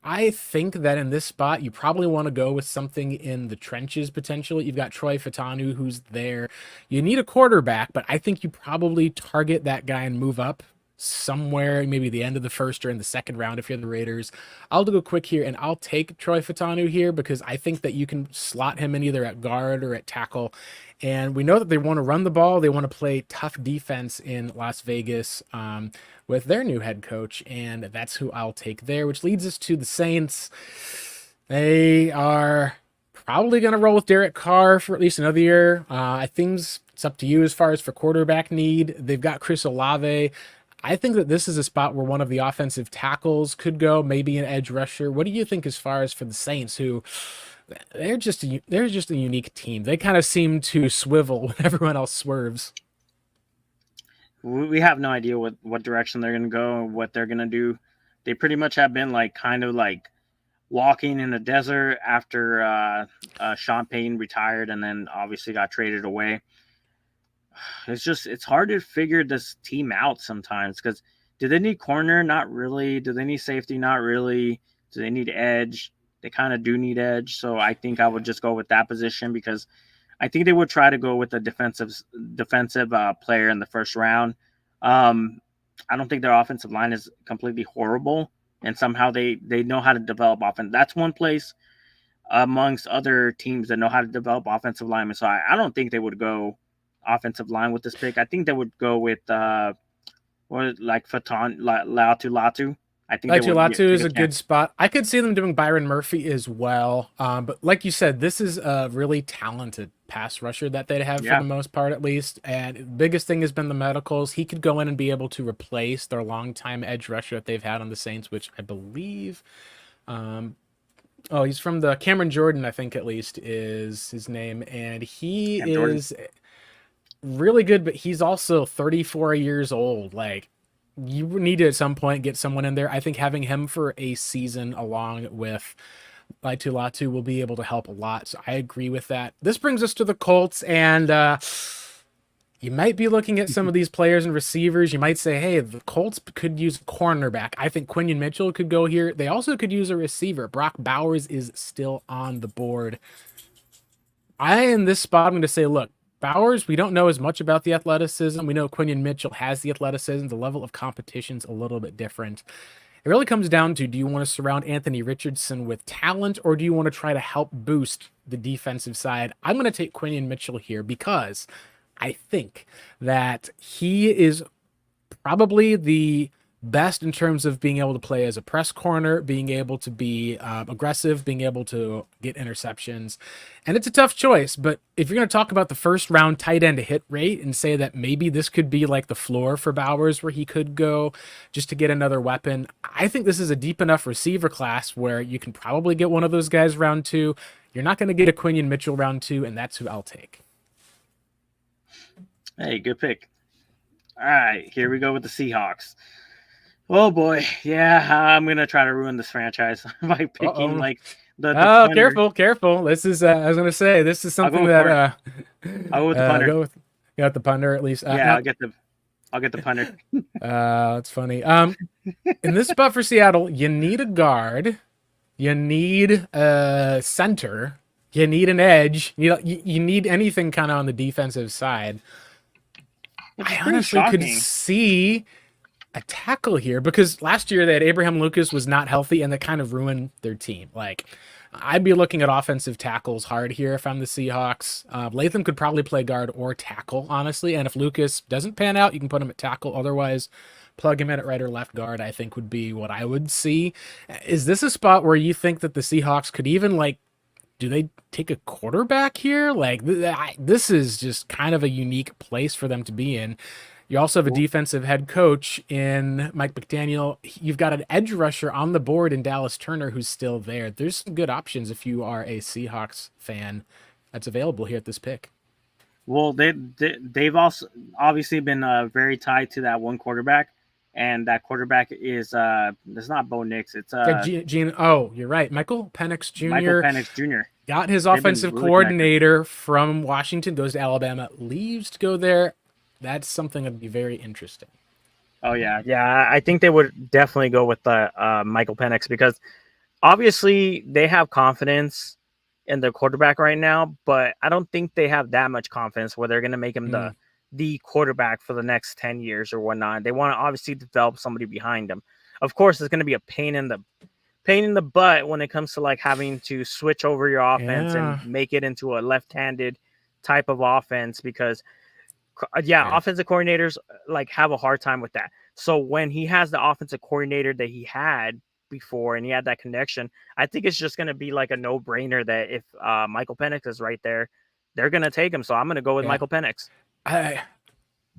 I think that in this spot, you probably want to go with something in the trenches potentially. You've got Troy Fatanu, who's there. You need a quarterback, but I think you probably target that guy and move up somewhere, maybe the end of the first or in the second round if you're the Raiders. I'll go quick here and I'll take Troy Fatanu here because I think that you can slot him in either at guard or at tackle. And we know that they want to run the ball. They want to play tough defense in Las Vegas with their new head coach. And that's who I'll take there, which leads us to the Saints. They are probably going to roll with Derek Carr for at least another year. I think it's up to you as far as for quarterback need. They've got Chris Olave. I think that this is a spot where one of the offensive tackles could go, maybe an edge rusher. What do you think as far as for the Saints, who they're just a unique team. They kind of seem to swivel when everyone else swerves. We have no idea what direction they're going to go or what they're going to do. They pretty much have been like kind of like walking in the desert after Sean Payton retired and then obviously got traded away. It's hard to figure this team out sometimes because do they need corner? Not really. Do they need safety? Not really. Do they need edge? They kind of do need edge. So I think I would just go with that position because I think they would try to go with a defensive player in the first round. I don't think their offensive line is completely horrible, and somehow they know how to develop offense. That's one place amongst other teams that know how to develop offensive linemen. So I don't think they would go offensive line with this pick. I think they would go with like Fatan Latu. I think Latu is a good spot. I could see them doing Byron Murphy as well. But like you said, this is a really talented pass rusher that they'd have for the most part, at least. And the biggest thing has been the medicals. He could go in and be able to replace their longtime edge rusher that they've had on the Saints, which I believe he's from the Cameron Jordan, I think at least is his name. And he is really good, but he's also 34 years old. Like, you need to at some point get someone in there. I think having him for a season along with Latu will be able to help a lot. So I agree with that. This brings us to the Colts, and you might be looking at some of these players and receivers. You might say, hey, the Colts could use a cornerback. I think Quinion Mitchell could go here. They also could use a receiver. Brock Bowers is still on the board. In this spot, I'm going to say, look, Bowers, we don't know as much about the athleticism. We know Quinion Mitchell has the athleticism. The level of competition's a little bit different. It really comes down to, do you want to surround Anthony Richardson with talent, or do you want to try to help boost the defensive side? I'm going to take Quinion Mitchell here because I think that he is probably the best in terms of being able to play as a press corner, being able to be aggressive, being able to get interceptions. And it's a tough choice, but if you're going to talk about the first round tight end hit rate and say that maybe this could be like the floor for Bowers where he could go just to get another weapon, I think this is a deep enough receiver class where you can probably get one of those guys round 2. You're not going to get a Quinion Mitchell round 2, and that's who I'll take. Hey, good pick. All right, here we go with the Seahawks. Oh boy, yeah, I'm gonna try to ruin this franchise by picking like the punter. Careful. This is I was gonna say this is something that I'll go with the punter. You got the punter at least. I'll get the punter. That's funny. In this spot for Seattle, you need a guard, you need a center, you need an edge, you need anything kind of on the defensive side. I honestly could see a tackle here because last year they had Abraham Lucas was not healthy and that kind of ruined their team. Like, I'd be looking at offensive tackles hard here if I'm the Seahawks. Latham could probably play guard or tackle, honestly. And if Lucas doesn't pan out, you can put him at tackle. Otherwise, plug him in at right or left guard, I think would be what I would see. Is this a spot where you think that the Seahawks could even, like, do they take a quarterback here? Like, this is just kind of a unique place for them to be in. You also have a defensive head coach in Mike McDaniel. You've got an edge rusher on the board in Dallas Turner who's still there. There's some good options if you are a Seahawks fan that's available here at this pick. Well, they've also obviously been very tied to that one quarterback. and that quarterback is it's not Bo Nix, it's Gene. Oh, you're right. Michael Penix Michael Jr. Penix Jr. got his They've been offensive really connected. coordinator from Washington, goes to Alabama, leaves to go there. That's something that'd be very interesting. Oh yeah. I think they would definitely go with Michael Penix because obviously they have confidence in their quarterback right now, but I don't think they have that much confidence where they're going to make him the quarterback for the next 10 years or whatnot. They want to obviously develop somebody behind him. Of course, it's going to be a pain in the butt when it comes to like having to switch over your offense Yeah. and make it into a left-handed type of offense because Yeah. offensive coordinators like have a hard time with that. So when he has the offensive coordinator that he had before and he had that connection, I think it's just going to be like a no-brainer that if Michael Penix is right there, they're going to take him. So I'm going to go with Yeah. Michael Penix. I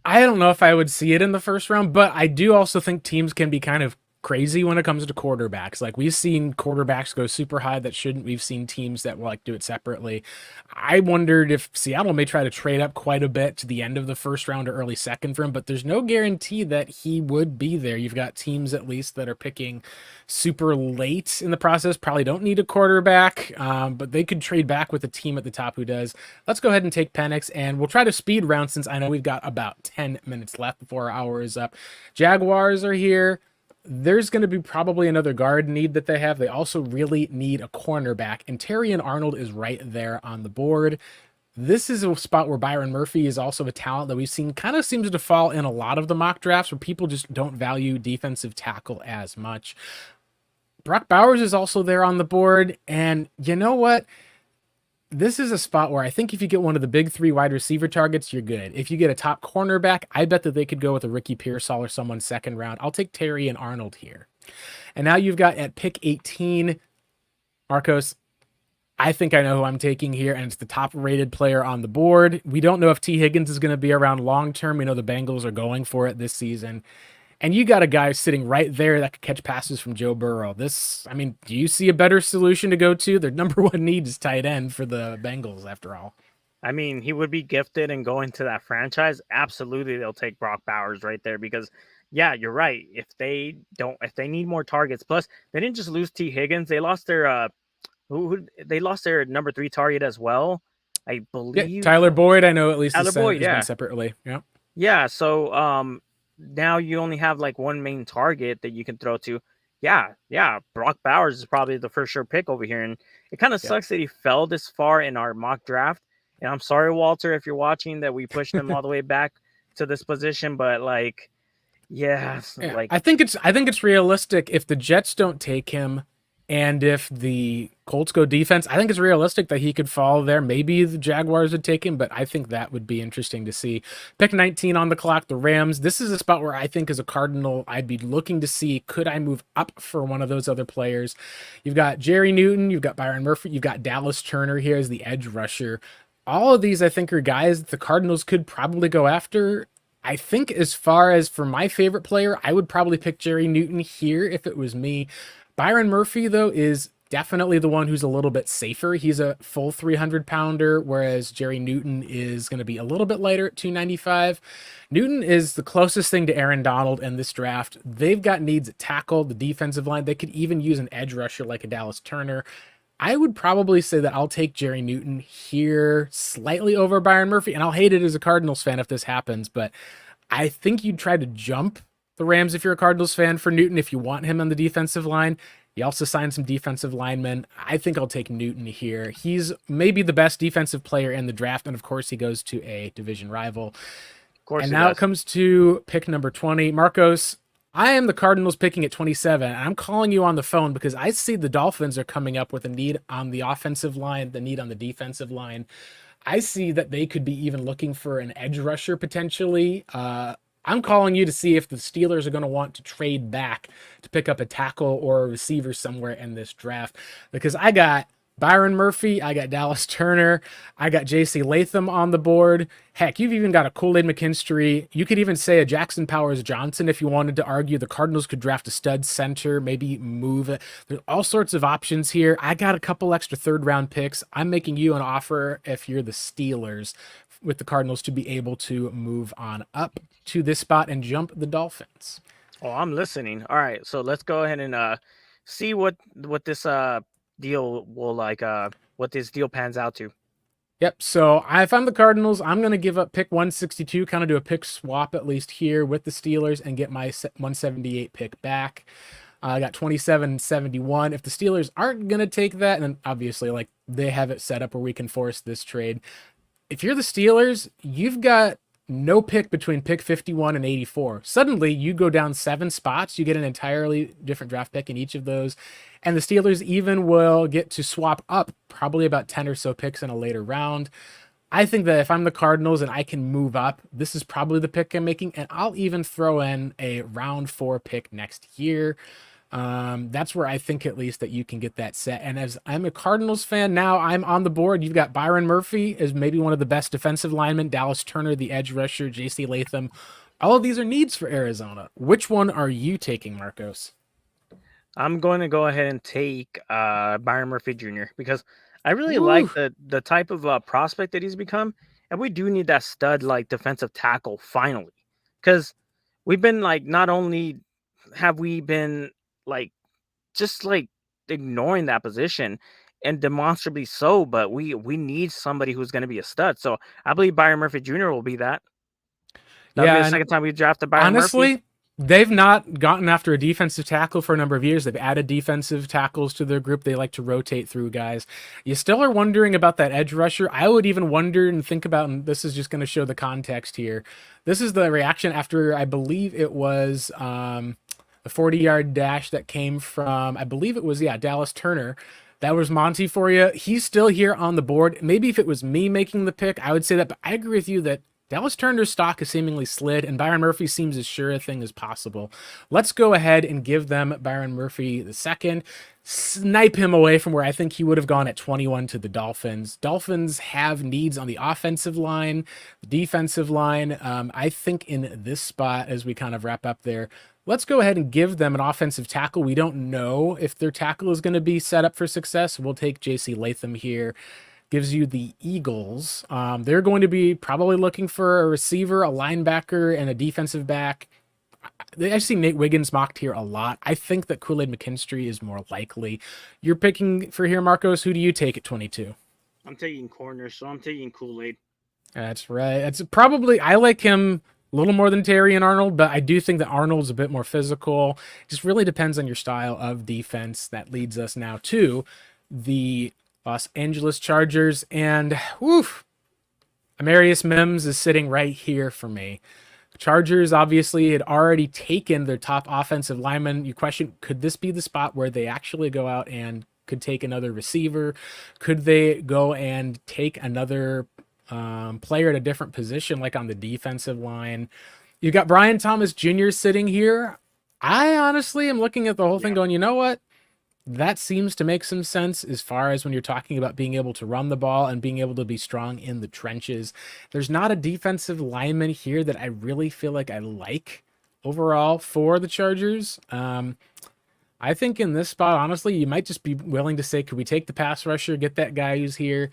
don't know if I would see it in the first round, but I do also think teams can be kind of crazy when it comes to quarterbacks. Like we've seen quarterbacks go super high that shouldn't. We've seen teams that will like do it separately. I wondered if Seattle may try to trade up quite a bit to the end of the first round or early second for him, but there's no guarantee that he would be there. You've got teams at least that are picking super late in the process, probably don't need a quarterback, but they could trade back with a team at the top who does. Let's go ahead and take Penix, and we'll try to speed round since I know we've got about 10 minutes left before our hour is up. Jaguars are here. There's going to be probably another guard need that they have. They also really need a cornerback, and Terry and Arnold is right there on the board. This is a spot where Byron Murphy is also a talent that we've seen kind of seems to fall in a lot of the mock drafts where people just don't value defensive tackle as much. Brock Bowers is also there on the board, and you know what? This is a spot where I think if you get one of the big three wide receiver targets, you're good. If you get a top cornerback, I bet that they could go with a Ricky Pearsall or someone second round. I'll take Terry and Arnold here. And now you've got at pick 18, Marcos. I think I know who I'm taking here, and it's the top rated player on the board. We don't know if T. Higgins is going to be around long term. We know the Bengals are going for it this season. And you got a guy sitting right there that could catch passes from Joe Burrow. Do you see a better solution to go to? Their number one need is tight end for the Bengals, after all. I mean, he would be gifted and going to that franchise. Absolutely, they'll take Brock Bowers right there because, yeah, you're right. If they need more targets, plus they didn't just lose T. Higgins, they lost their they lost their number 3 target as well, I believe. Yeah, Tyler Boyd, I know at least Tyler Boyd, has been separately. Yeah. Yeah, so now you only have like one main target that you can throw to. Yeah, Brock Bowers is probably the first sure pick over here, and it kind of sucks that he fell this far in our mock draft. And I'm sorry, Walter, if you're watching, that we pushed him all the way back to this position, but like, like I think it's realistic if the Jets don't take him. And if the Colts go defense, I think it's realistic that he could fall there. Maybe the Jaguars would take him, but I think that would be interesting to see. Pick 19 on the clock, the Rams. This is a spot where I think as a Cardinal, I'd be looking to see, could I move up for one of those other players? You've got Jerry Newton, you've got Byron Murphy, you've got Dallas Turner here as the edge rusher. All of these, I think, are guys that the Cardinals could probably go after. I think as far as for my favorite player, I would probably pick Jerry Newton here if it was me. Byron Murphy, though, is definitely the one who's a little bit safer. He's a full 300-pounder, whereas Jerry Newton is going to be a little bit lighter at 295. Newton is the closest thing to Aaron Donald in this draft. They've got needs at tackle, the defensive line. They could even use an edge rusher like a Dallas Turner. I would probably say that I'll take Jerry Newton here slightly over Byron Murphy, and I'll hate it as a Cardinals fan if this happens, but I think you'd try to jump the Rams if you're a Cardinals fan for Newton if you want him on the defensive line. You also signed some defensive linemen. I think I'll take Newton here. He's maybe the best defensive player in the draft, and of course he goes to a division rival. of course. And now it comes to pick number 20. Marcos, I am the Cardinals picking at 27, and I'm calling you on the phone because I see the Dolphins are coming up with a need on the offensive line, the need on the defensive line. I see that they could be even looking for an edge rusher potentially. I'm calling you to see if the Steelers are going to want to trade back to pick up a tackle or a receiver somewhere in this draft, because I got Byron Murphy, I got Dallas Turner, I got J.C. Latham on the board. Heck, you've even got a Kool-Aid McKinstry. You could even say a Jackson Powers Johnson if you wanted to argue. The Cardinals could draft a stud center, maybe move it. There's all sorts of options here. I got a couple extra third-round picks. I'm making you an offer if you're the Steelers with the Cardinals to be able to move on up to this spot and jump the Dolphins. Oh, I'm listening. All right, so let's go ahead and see what this deal will what this deal pans out to. Yep. So if I'm the Cardinals, I'm going to give up pick 162, kind of do a pick swap at least here with the Steelers and get my 178 pick back. I got 27-71. If the Steelers aren't going to take that, then obviously like they have it set up where we can force this trade. If you're the Steelers, you've got no pick between pick 51 and 84. Suddenly, you go down 7 spots. You get an entirely different draft pick in each of those. And the Steelers even will get to swap up probably about 10 or so picks in a later round. I think that if I'm the Cardinals and I can move up, this is probably the pick I'm making. And I'll even throw in a round 4 pick next year. That's where I think at least that you can get that set. And as I'm a Cardinals fan now, I'm on the board. You've got Byron Murphy as maybe one of the best defensive linemen, Dallas Turner, the edge rusher, JC Latham. All of these are needs for Arizona. Which one are you taking, Marcos? I'm going to go ahead and take Byron Murphy Jr. because I really Woo. like the type of prospect that he's become, and we do need that stud like defensive tackle finally, because we've been like not only have we been like just like ignoring that position and demonstrably so, but we need somebody who's going to be a stud. So I believe Byron Murphy Jr. will be that. That'll be the And second time we drafted Byron Murphy. honestly, they've not gotten after a defensive tackle for a number of years. They've added defensive tackles to their group. They like to rotate through guys. You still are wondering about that edge rusher. I would even wonder and think about, and this is just going to show the context here. This is the reaction after, I believe it was a 40-yard dash that came from, I believe it was, Dallas Turner. That was Monty for you. He's still here on the board. Maybe if it was me making the pick, I would say that, but I agree with you that Dallas Turner's stock has seemingly slid, and Byron Murphy seems as sure a thing as possible. Let's go ahead and give them Byron Murphy the second. Snipe him away from where I think he would have gone at 21 to the Dolphins. Dolphins have needs on the offensive line, the defensive line. I think in this spot, as we kind of wrap up there, let's go ahead and give them an offensive tackle. We don't know if their tackle is going to be set up for success. We'll take JC Latham here. Gives you the Eagles. They're going to be probably looking for a receiver, a linebacker, and a defensive back. I see Nate Wiggins mocked here a lot. I think that Kool-Aid McKinstry is more likely. You're picking for here, Marcos. Who do you take at 22? I'm taking corner, so I'm taking Kool-Aid. That's right. That's probably, I like him a little more than Terry and Arnold, but I do think that Arnold's a bit more physical. Just really depends on your style of defense. That leads us now to the Los Angeles Chargers, and Amarius Mims is sitting right here for me. Chargers obviously had already taken their top offensive lineman. You question, could this be the spot where they actually go out and could take another receiver? Could they go and take another player at a different position, like on the defensive line? You got Brian Thomas Jr. sitting here. I honestly am looking at the whole thing going, you know what? That seems to make some sense as far as when you're talking about being able to run the ball and being able to be strong in the trenches. There's not a defensive lineman here that I really feel like I like overall for the Chargers. I think in this spot, honestly, you might just be willing to say, could we take the pass rusher, get that guy who's here?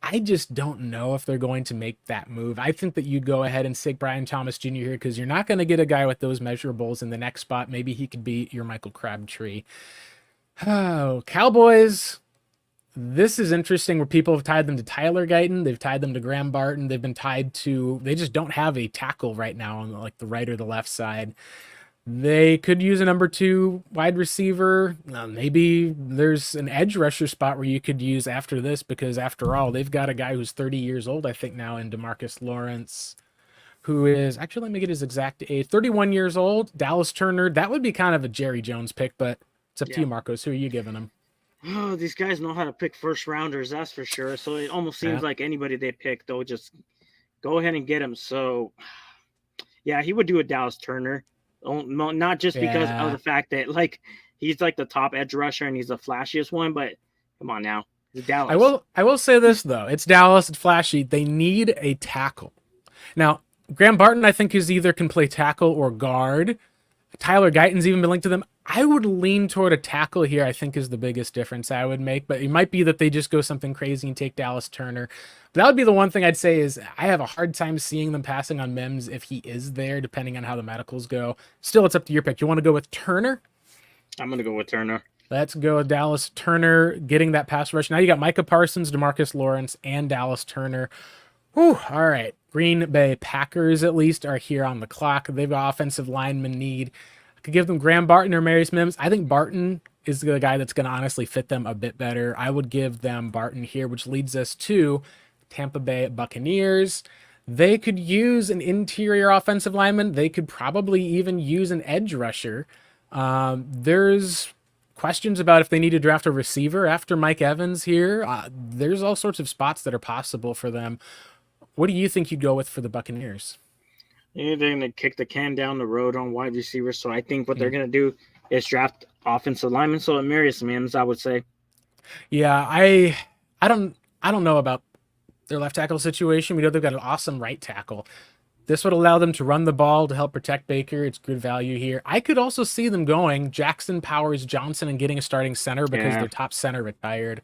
I just don't know if they're going to make that move. I think that you'd go ahead and stick Brian Thomas Jr. here because you're not going to get a guy with those measurables in the next spot. Maybe he could be your Michael Crabtree. Oh, Cowboys. This is interesting where people have tied them to Tyler Guyton. They've tied them to Graham Barton. They've been tied to, they just don't have a tackle right now on like the right or the left side. They could use a number 2 wide receiver. Maybe there's an edge rusher spot where you could use after this, because after all, they've got a guy who's 30 years old, I think now, in DeMarcus Lawrence, who is, actually, let me get his exact age, 31 years old. Dallas Turner. That would be kind of a Jerry Jones pick, but it's up to you, Marcos. Who are you giving him? Oh, these guys know how to pick first rounders, that's for sure. So it almost seems like anybody they pick, they'll just go ahead and get him. So, yeah, he would do a Dallas Turner, not just because of the fact that like he's like the top edge rusher and he's the flashiest one, but come on now, it's Dallas. I will say this though, it's Dallas, it's flashy. They need a tackle. Now, Graham Barton, I think, is either can play tackle or guard. Tyler Guyton's even been linked to them. I would lean toward a tackle here, I think is the biggest difference I would make, but it might be that they just go something crazy and take Dallas Turner. But that would be the one thing I'd say is I have a hard time seeing them passing on Mims if he is there, depending on how the medicals go. Still, it's up to your pick. You want to go with Turner? I'm gonna go with Turner. Let's go with Dallas Turner getting that pass rush. Now you got Micah Parsons, DeMarcus Lawrence, and Dallas Turner. Whew, all right. Green Bay Packers, at least, are here on the clock. They've got offensive lineman need. I could give them Graham Barton or Marius Mims. I think Barton is the guy that's going to honestly fit them a bit better. I would give them Barton here, which leads us to Tampa Bay Buccaneers. They could use an interior offensive lineman. They could probably even use an edge rusher. There's questions about if they need to draft a receiver after Mike Evans here. There's all sorts of spots that are possible for them. What do you think you'd go with for the Buccaneers? Yeah, they're going to kick the can down the road on wide receivers. So I think what they're going to do is draft offensive linemen. So Marius Mims, I would say. Yeah, I don't know about their left tackle situation. We know they've got an awesome right tackle. This would allow them to run the ball to help protect Baker. It's good value here. I could also see them going Jackson, Powers, Johnson, and getting a starting center because their top center retired.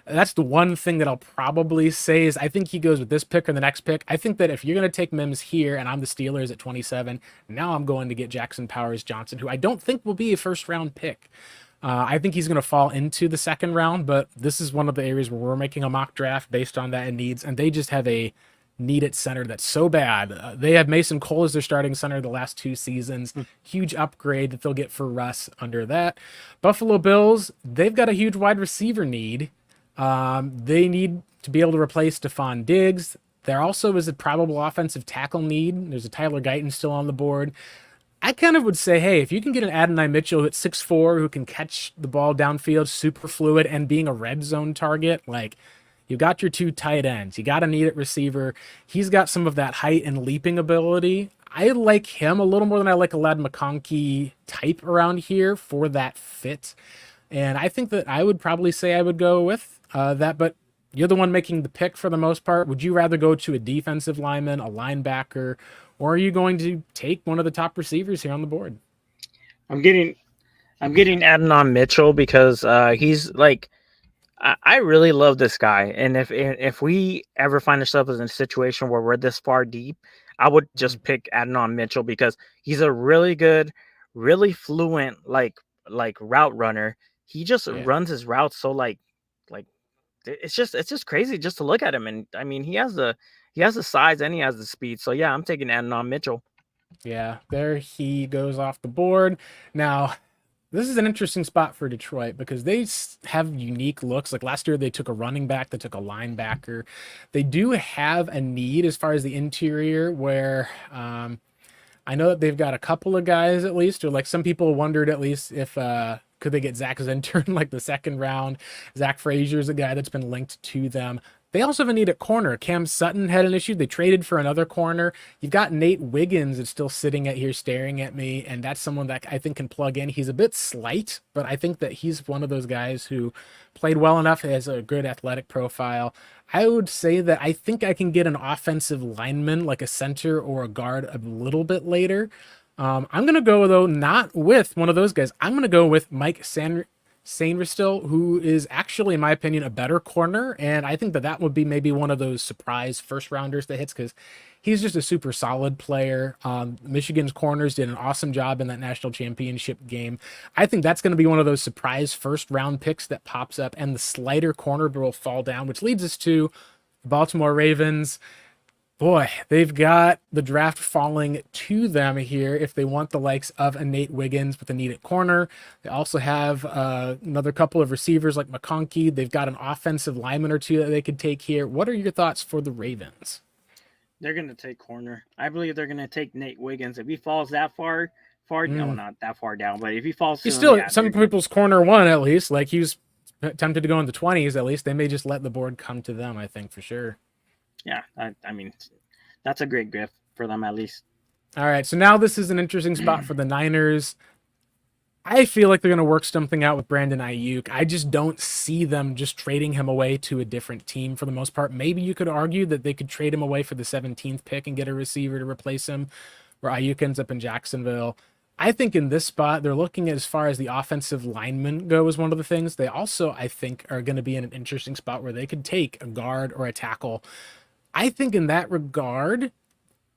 That's the one thing that I'll probably say is I think he goes with this pick or the next pick. I think that if you're going to take Mims here and I'm the Steelers at 27, now I'm going to get Jackson, Powers, Johnson, who I don't think will be a first-round pick. I think he's going to fall into the second round, but this is one of the areas where we're making a mock draft based on that and needs, and they just have a need at center that's so bad. They have Mason Cole as their starting center the last 2 seasons. Huge upgrade that they'll get for Russ under that. Buffalo Bills, they've got a huge wide receiver need. They need to be able to replace Stephon Diggs. There also is a probable offensive tackle need. There's a Tyler Guyton still on the board. I kind of would say, hey, if you can get an Adonai Mitchell at 6'4", who can catch the ball downfield, super fluid, and being a red zone target, like, you got your 2 tight ends. You got a need at receiver. He's got some of that height and leaping ability. I like him a little more than I like a Ladd McConkey type around here for that fit. And I think that I would probably say I would go with that, but you're the one making the pick for the most part. Would you rather go to a defensive lineman, a linebacker, or are you going to take one of the top receivers here on the board? I'm getting Adnan Mitchell because he's like, I really love this guy, and if we ever find ourselves in a situation where we're this far deep, I would just pick Adnan Mitchell because he's a really good, really fluent like route runner. He just runs his routes so like it's just crazy just to look at him, and I mean he has the size and he has the speed. So yeah, I'm taking Adnan Mitchell. Yeah, there he goes off the board. Now, this is an interesting spot for Detroit because they have unique looks. Like last year, they took a running back, they took a linebacker. They do have a need as far as the interior where I know that they've got a couple of guys at least, or like some people wondered at least if could they get Zach Zinter in like the second round. Zach Frazier is a guy that's been linked to them. They also have a need at corner. Cam Sutton had an issue. They traded for another corner. You've got Nate Wiggins that's still sitting at here staring at me, and that's someone that I think can plug in. He's a bit slight, but I think that he's one of those guys who played well enough, has a good athletic profile. I would say that I think I can get an offensive lineman, like a center or a guard, a little bit later. I'm going to go, though, not with one of those guys. I'm going to go with Mike Sainristil, who is actually, in my opinion, a better corner. And I think that that would be maybe one of those surprise first rounders that hits because he's just a super solid player. Michigan's corners did an awesome job in that national championship game. I think that's going to be one of those surprise first round picks that pops up, and the slider corner will fall down, which leads us to the Baltimore Ravens. Boy, they've got the draft falling to them here if they want the likes of a Nate Wiggins with a need at corner. They also have another couple of receivers like McConkey. They've got an offensive lineman or two that they could take here. What are your thoughts for the Ravens? They're going to take corner. I believe they're going to take Nate Wiggins. If he falls that far no, not that far down, but if he falls... He's still some people's corner one, at least. Like, he was tempted to go in the 20s, at least. They may just let the board come to them, I think, for sure. Yeah, I mean, that's a great gift for them at least. All right, so now this is an interesting spot for the Niners. I feel like they're going to work something out with Brandon Ayuk. I just don't see them just trading him away to a different team for the most part. Maybe you could argue that they could trade him away for the 17th pick and get a receiver to replace him, where Ayuk ends up in Jacksonville. I think in this spot, they're looking at as far as the offensive linemen go as one of the things. They also, I think, are going to be in an interesting spot where they could take a guard or a tackle. I think in that regard,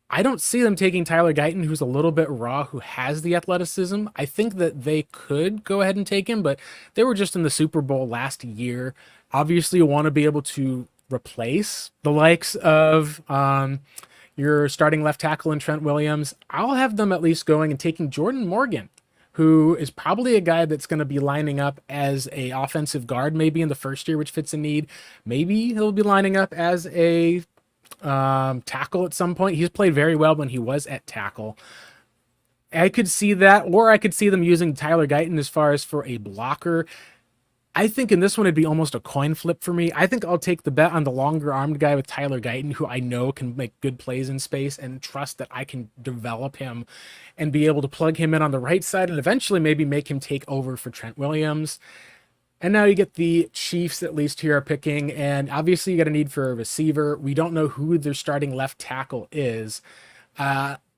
I don't see them taking Tyler Guyton, who's a little bit raw, who has the athleticism. I think that they could go ahead and take him, but they were just in the Super Bowl last year. Obviously, you want to be able to replace the likes of your starting left tackle in Trent Williams. I'll have them at least going and taking Jordan Morgan, who is probably a guy that's going to be lining up as a offensive guard, maybe in the first year, which fits a need. Maybe he'll be lining up as a tackle at some point. He's played very well when he was at tackle. I could see that, or I could see them using Tyler Guyton as far as for a blocker. I think in this one, it'd be almost a coin flip for me. I think I'll take the bet on the longer armed guy with Tyler Guyton, who I know can make good plays in space, and trust that I can develop him and be able to plug him in on the right side and eventually maybe make him take over for Trent Williams. And now you get the Chiefs, at least here, are picking. And obviously, you got a need for a receiver. We don't know who their starting left tackle is.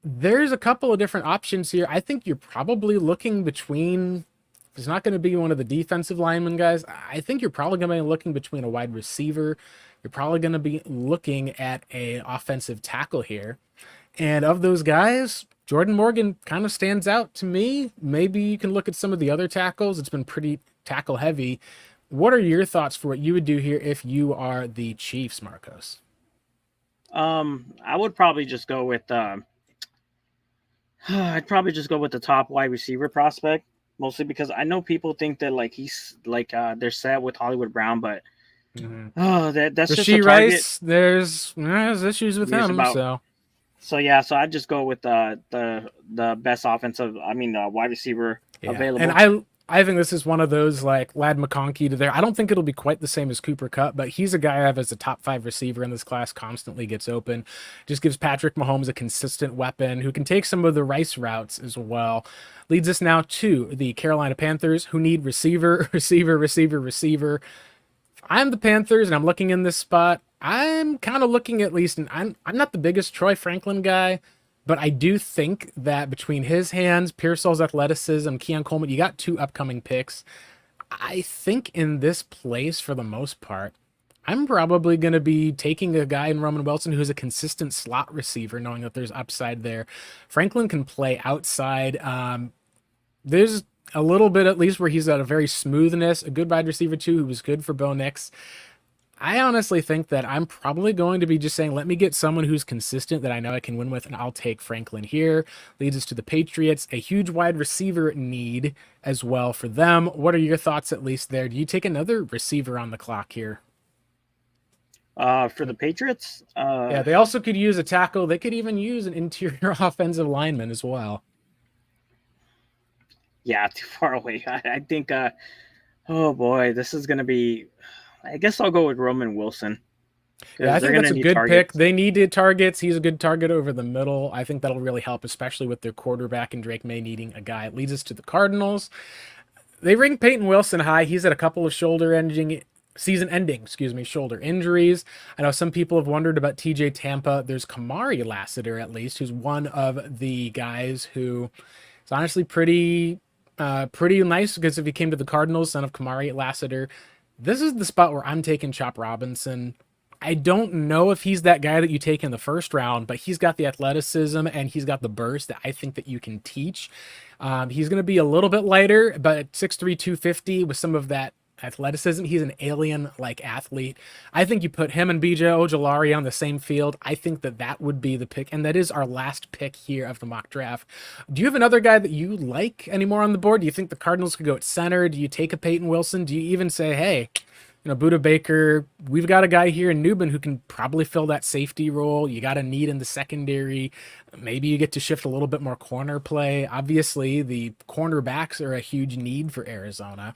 There's a couple of different options here. I think you're probably looking between, if it's not going to be one of the defensive linemen guys, I think you're probably going to be looking between a wide receiver. You're probably going to be looking at an offensive tackle here. And of those guys, Jordan Morgan kind of stands out to me. Maybe you can look at some of the other tackles. It's been pretty tackle heavy. What are your thoughts for what you would do here if you are the Chiefs, Marcos? I would probably just go with I'd probably just go with the top wide receiver prospect, mostly because I know people think that like he's like they're set with Hollywood Brown, but that's just a target. Rice, there's issues with him. So I'd just go with the best offensive, wide receiver available. And I think this is one of those like Lad McConkey to there. I don't think it'll be quite the same as Cooper Kupp, but he's a guy I have as a top 5 receiver in this class, constantly gets open. Just gives Patrick Mahomes a consistent weapon who can take some of the Rice routes as well. Leads us now to the Carolina Panthers, who need receiver. I'm the Panthers and I'm looking in this spot. I'm kind of looking at least, and I'm not the biggest Troy Franklin guy, but I do think that between his hands, Pearsall's athleticism, Keon Coleman, you got 2 upcoming picks. I think in this place, for the most part, I'm probably going to be taking a guy in Roman Wilson who's a consistent slot receiver, knowing that there's upside there. Franklin can play outside. There's a little bit, at least, where he's got a very smoothness, a good wide receiver, too, who was good for Bo Nix. I honestly think that I'm probably going to be just saying, let me get someone who's consistent that I know I can win with, and I'll take Franklin here. Leads us to the Patriots, a huge wide receiver need as well for them. What are your thoughts, at least, there? Do you take another receiver on the clock here? For the Patriots? Yeah, they also could use a tackle. They could even use an interior offensive lineman as well. Yeah, too far away. I think, oh boy, this is going to be... I guess I'll go with Roman Wilson. Yeah, I think that's a good pick. They needed targets. He's a good target over the middle. I think that'll really help, especially with their quarterback and Drake May needing a guy. It leads us to the Cardinals. They ring Peyton Wilson high. He's had a couple of season-ending shoulder injuries. I know some people have wondered about TJ Tampa. There's Kamari Lassiter, at least, who's one of the guys who is honestly pretty nice, because if he came to the Cardinals, son of Kamari Lassiter, this is the spot where I'm taking Chop Robinson. I don't know if he's that guy that you take in the first round, but he's got the athleticism and he's got the burst that I think that you can teach. He's going to be a little bit lighter, but at 6'3", 250 with some of that athleticism, he's an alien-like athlete. I think you put him and BJ Ojolari on the same field. I think that would be the pick, and that is our last pick here of the mock draft. Do you have another guy that you like anymore on the board? Do you think the Cardinals could go at center? Do you take a Peyton Wilson? Do you even say, hey, Buda Baker, we've got a guy here in Newman who can probably fill that safety role. You got a need in the secondary. Maybe you get to shift a little bit more corner play. Obviously, the cornerbacks are a huge need for Arizona.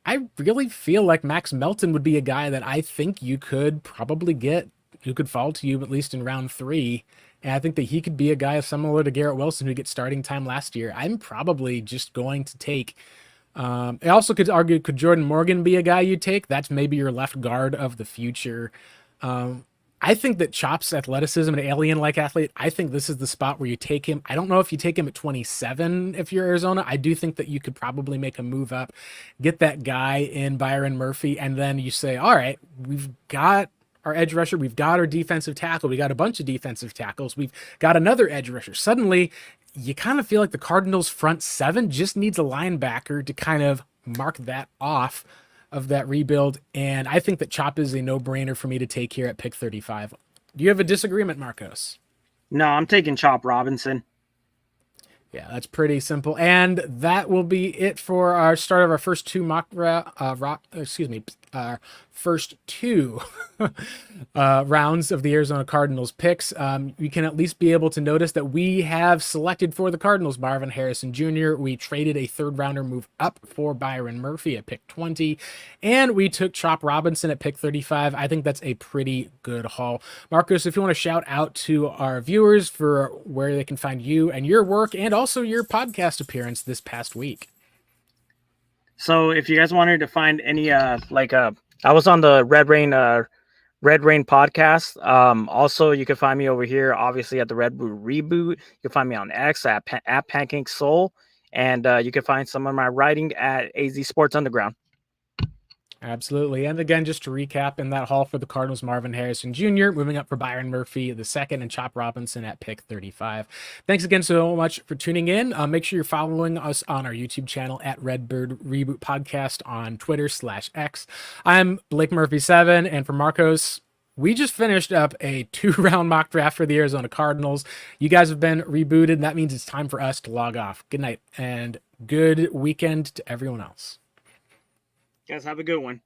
I really feel like Max Melton would be a guy that I think you could probably get, who could fall to you at least in round 3. And I think that he could be a guy similar to Garrett Wilson who gets starting time last year. I'm probably just going to take... I also could argue, could Jordan Morgan be a guy you take? That's maybe your left guard of the future. I think that Chop's athleticism, an alien-like athlete, I think this is the spot where you take him. I don't know if you take him at 27 if you're Arizona. I do think that you could probably make a move up, get that guy in Byron Murphy, and then you say, all right, we've got our edge rusher, we've got our defensive tackle, we got a bunch of defensive tackles, we've got another edge rusher. Suddenly, you kind of feel like the Cardinals' front seven just needs a linebacker to kind of mark that off of that rebuild. And I think that Chop is a no-brainer for me to take here at pick 35. Do you have a disagreement, Marcos? No, I'm taking Chop Robinson. Yeah, that's pretty simple. And that will be it for our start of our first two our first two rounds of the Arizona Cardinals picks. You can at least be able to notice that we have selected for the Cardinals Marvin Harrison Jr. We traded a third rounder move up for Byron Murphy at pick 20, and we took Chop Robinson at pick 35. I think that's a pretty good haul. Marcos, if you want to shout out to our viewers for where they can find you and your work, and also your podcast appearance this past week. So if you guys wanted to find any I was on the Red Rain podcast. Also you can find me over here, obviously at the Reboot. You can find me on X at Pancake Soul, and you can find some of my writing at AZ Sports Underground. Absolutely. And again, just to recap, in that haul for the Cardinals, Marvin Harrison Jr., moving up for Byron Murphy the second, and Chop Robinson at pick 35. Thanks again so much for tuning in. Make sure you're following us on our YouTube channel at Redbird Reboot Podcast on Twitter/X. I'm Blake Murphy 7, and for Marcos, we just finished up a 2-round mock draft for the Arizona Cardinals. You guys have been rebooted, and that means it's time for us to log off. Good night and good weekend to everyone else. You guys have a good one.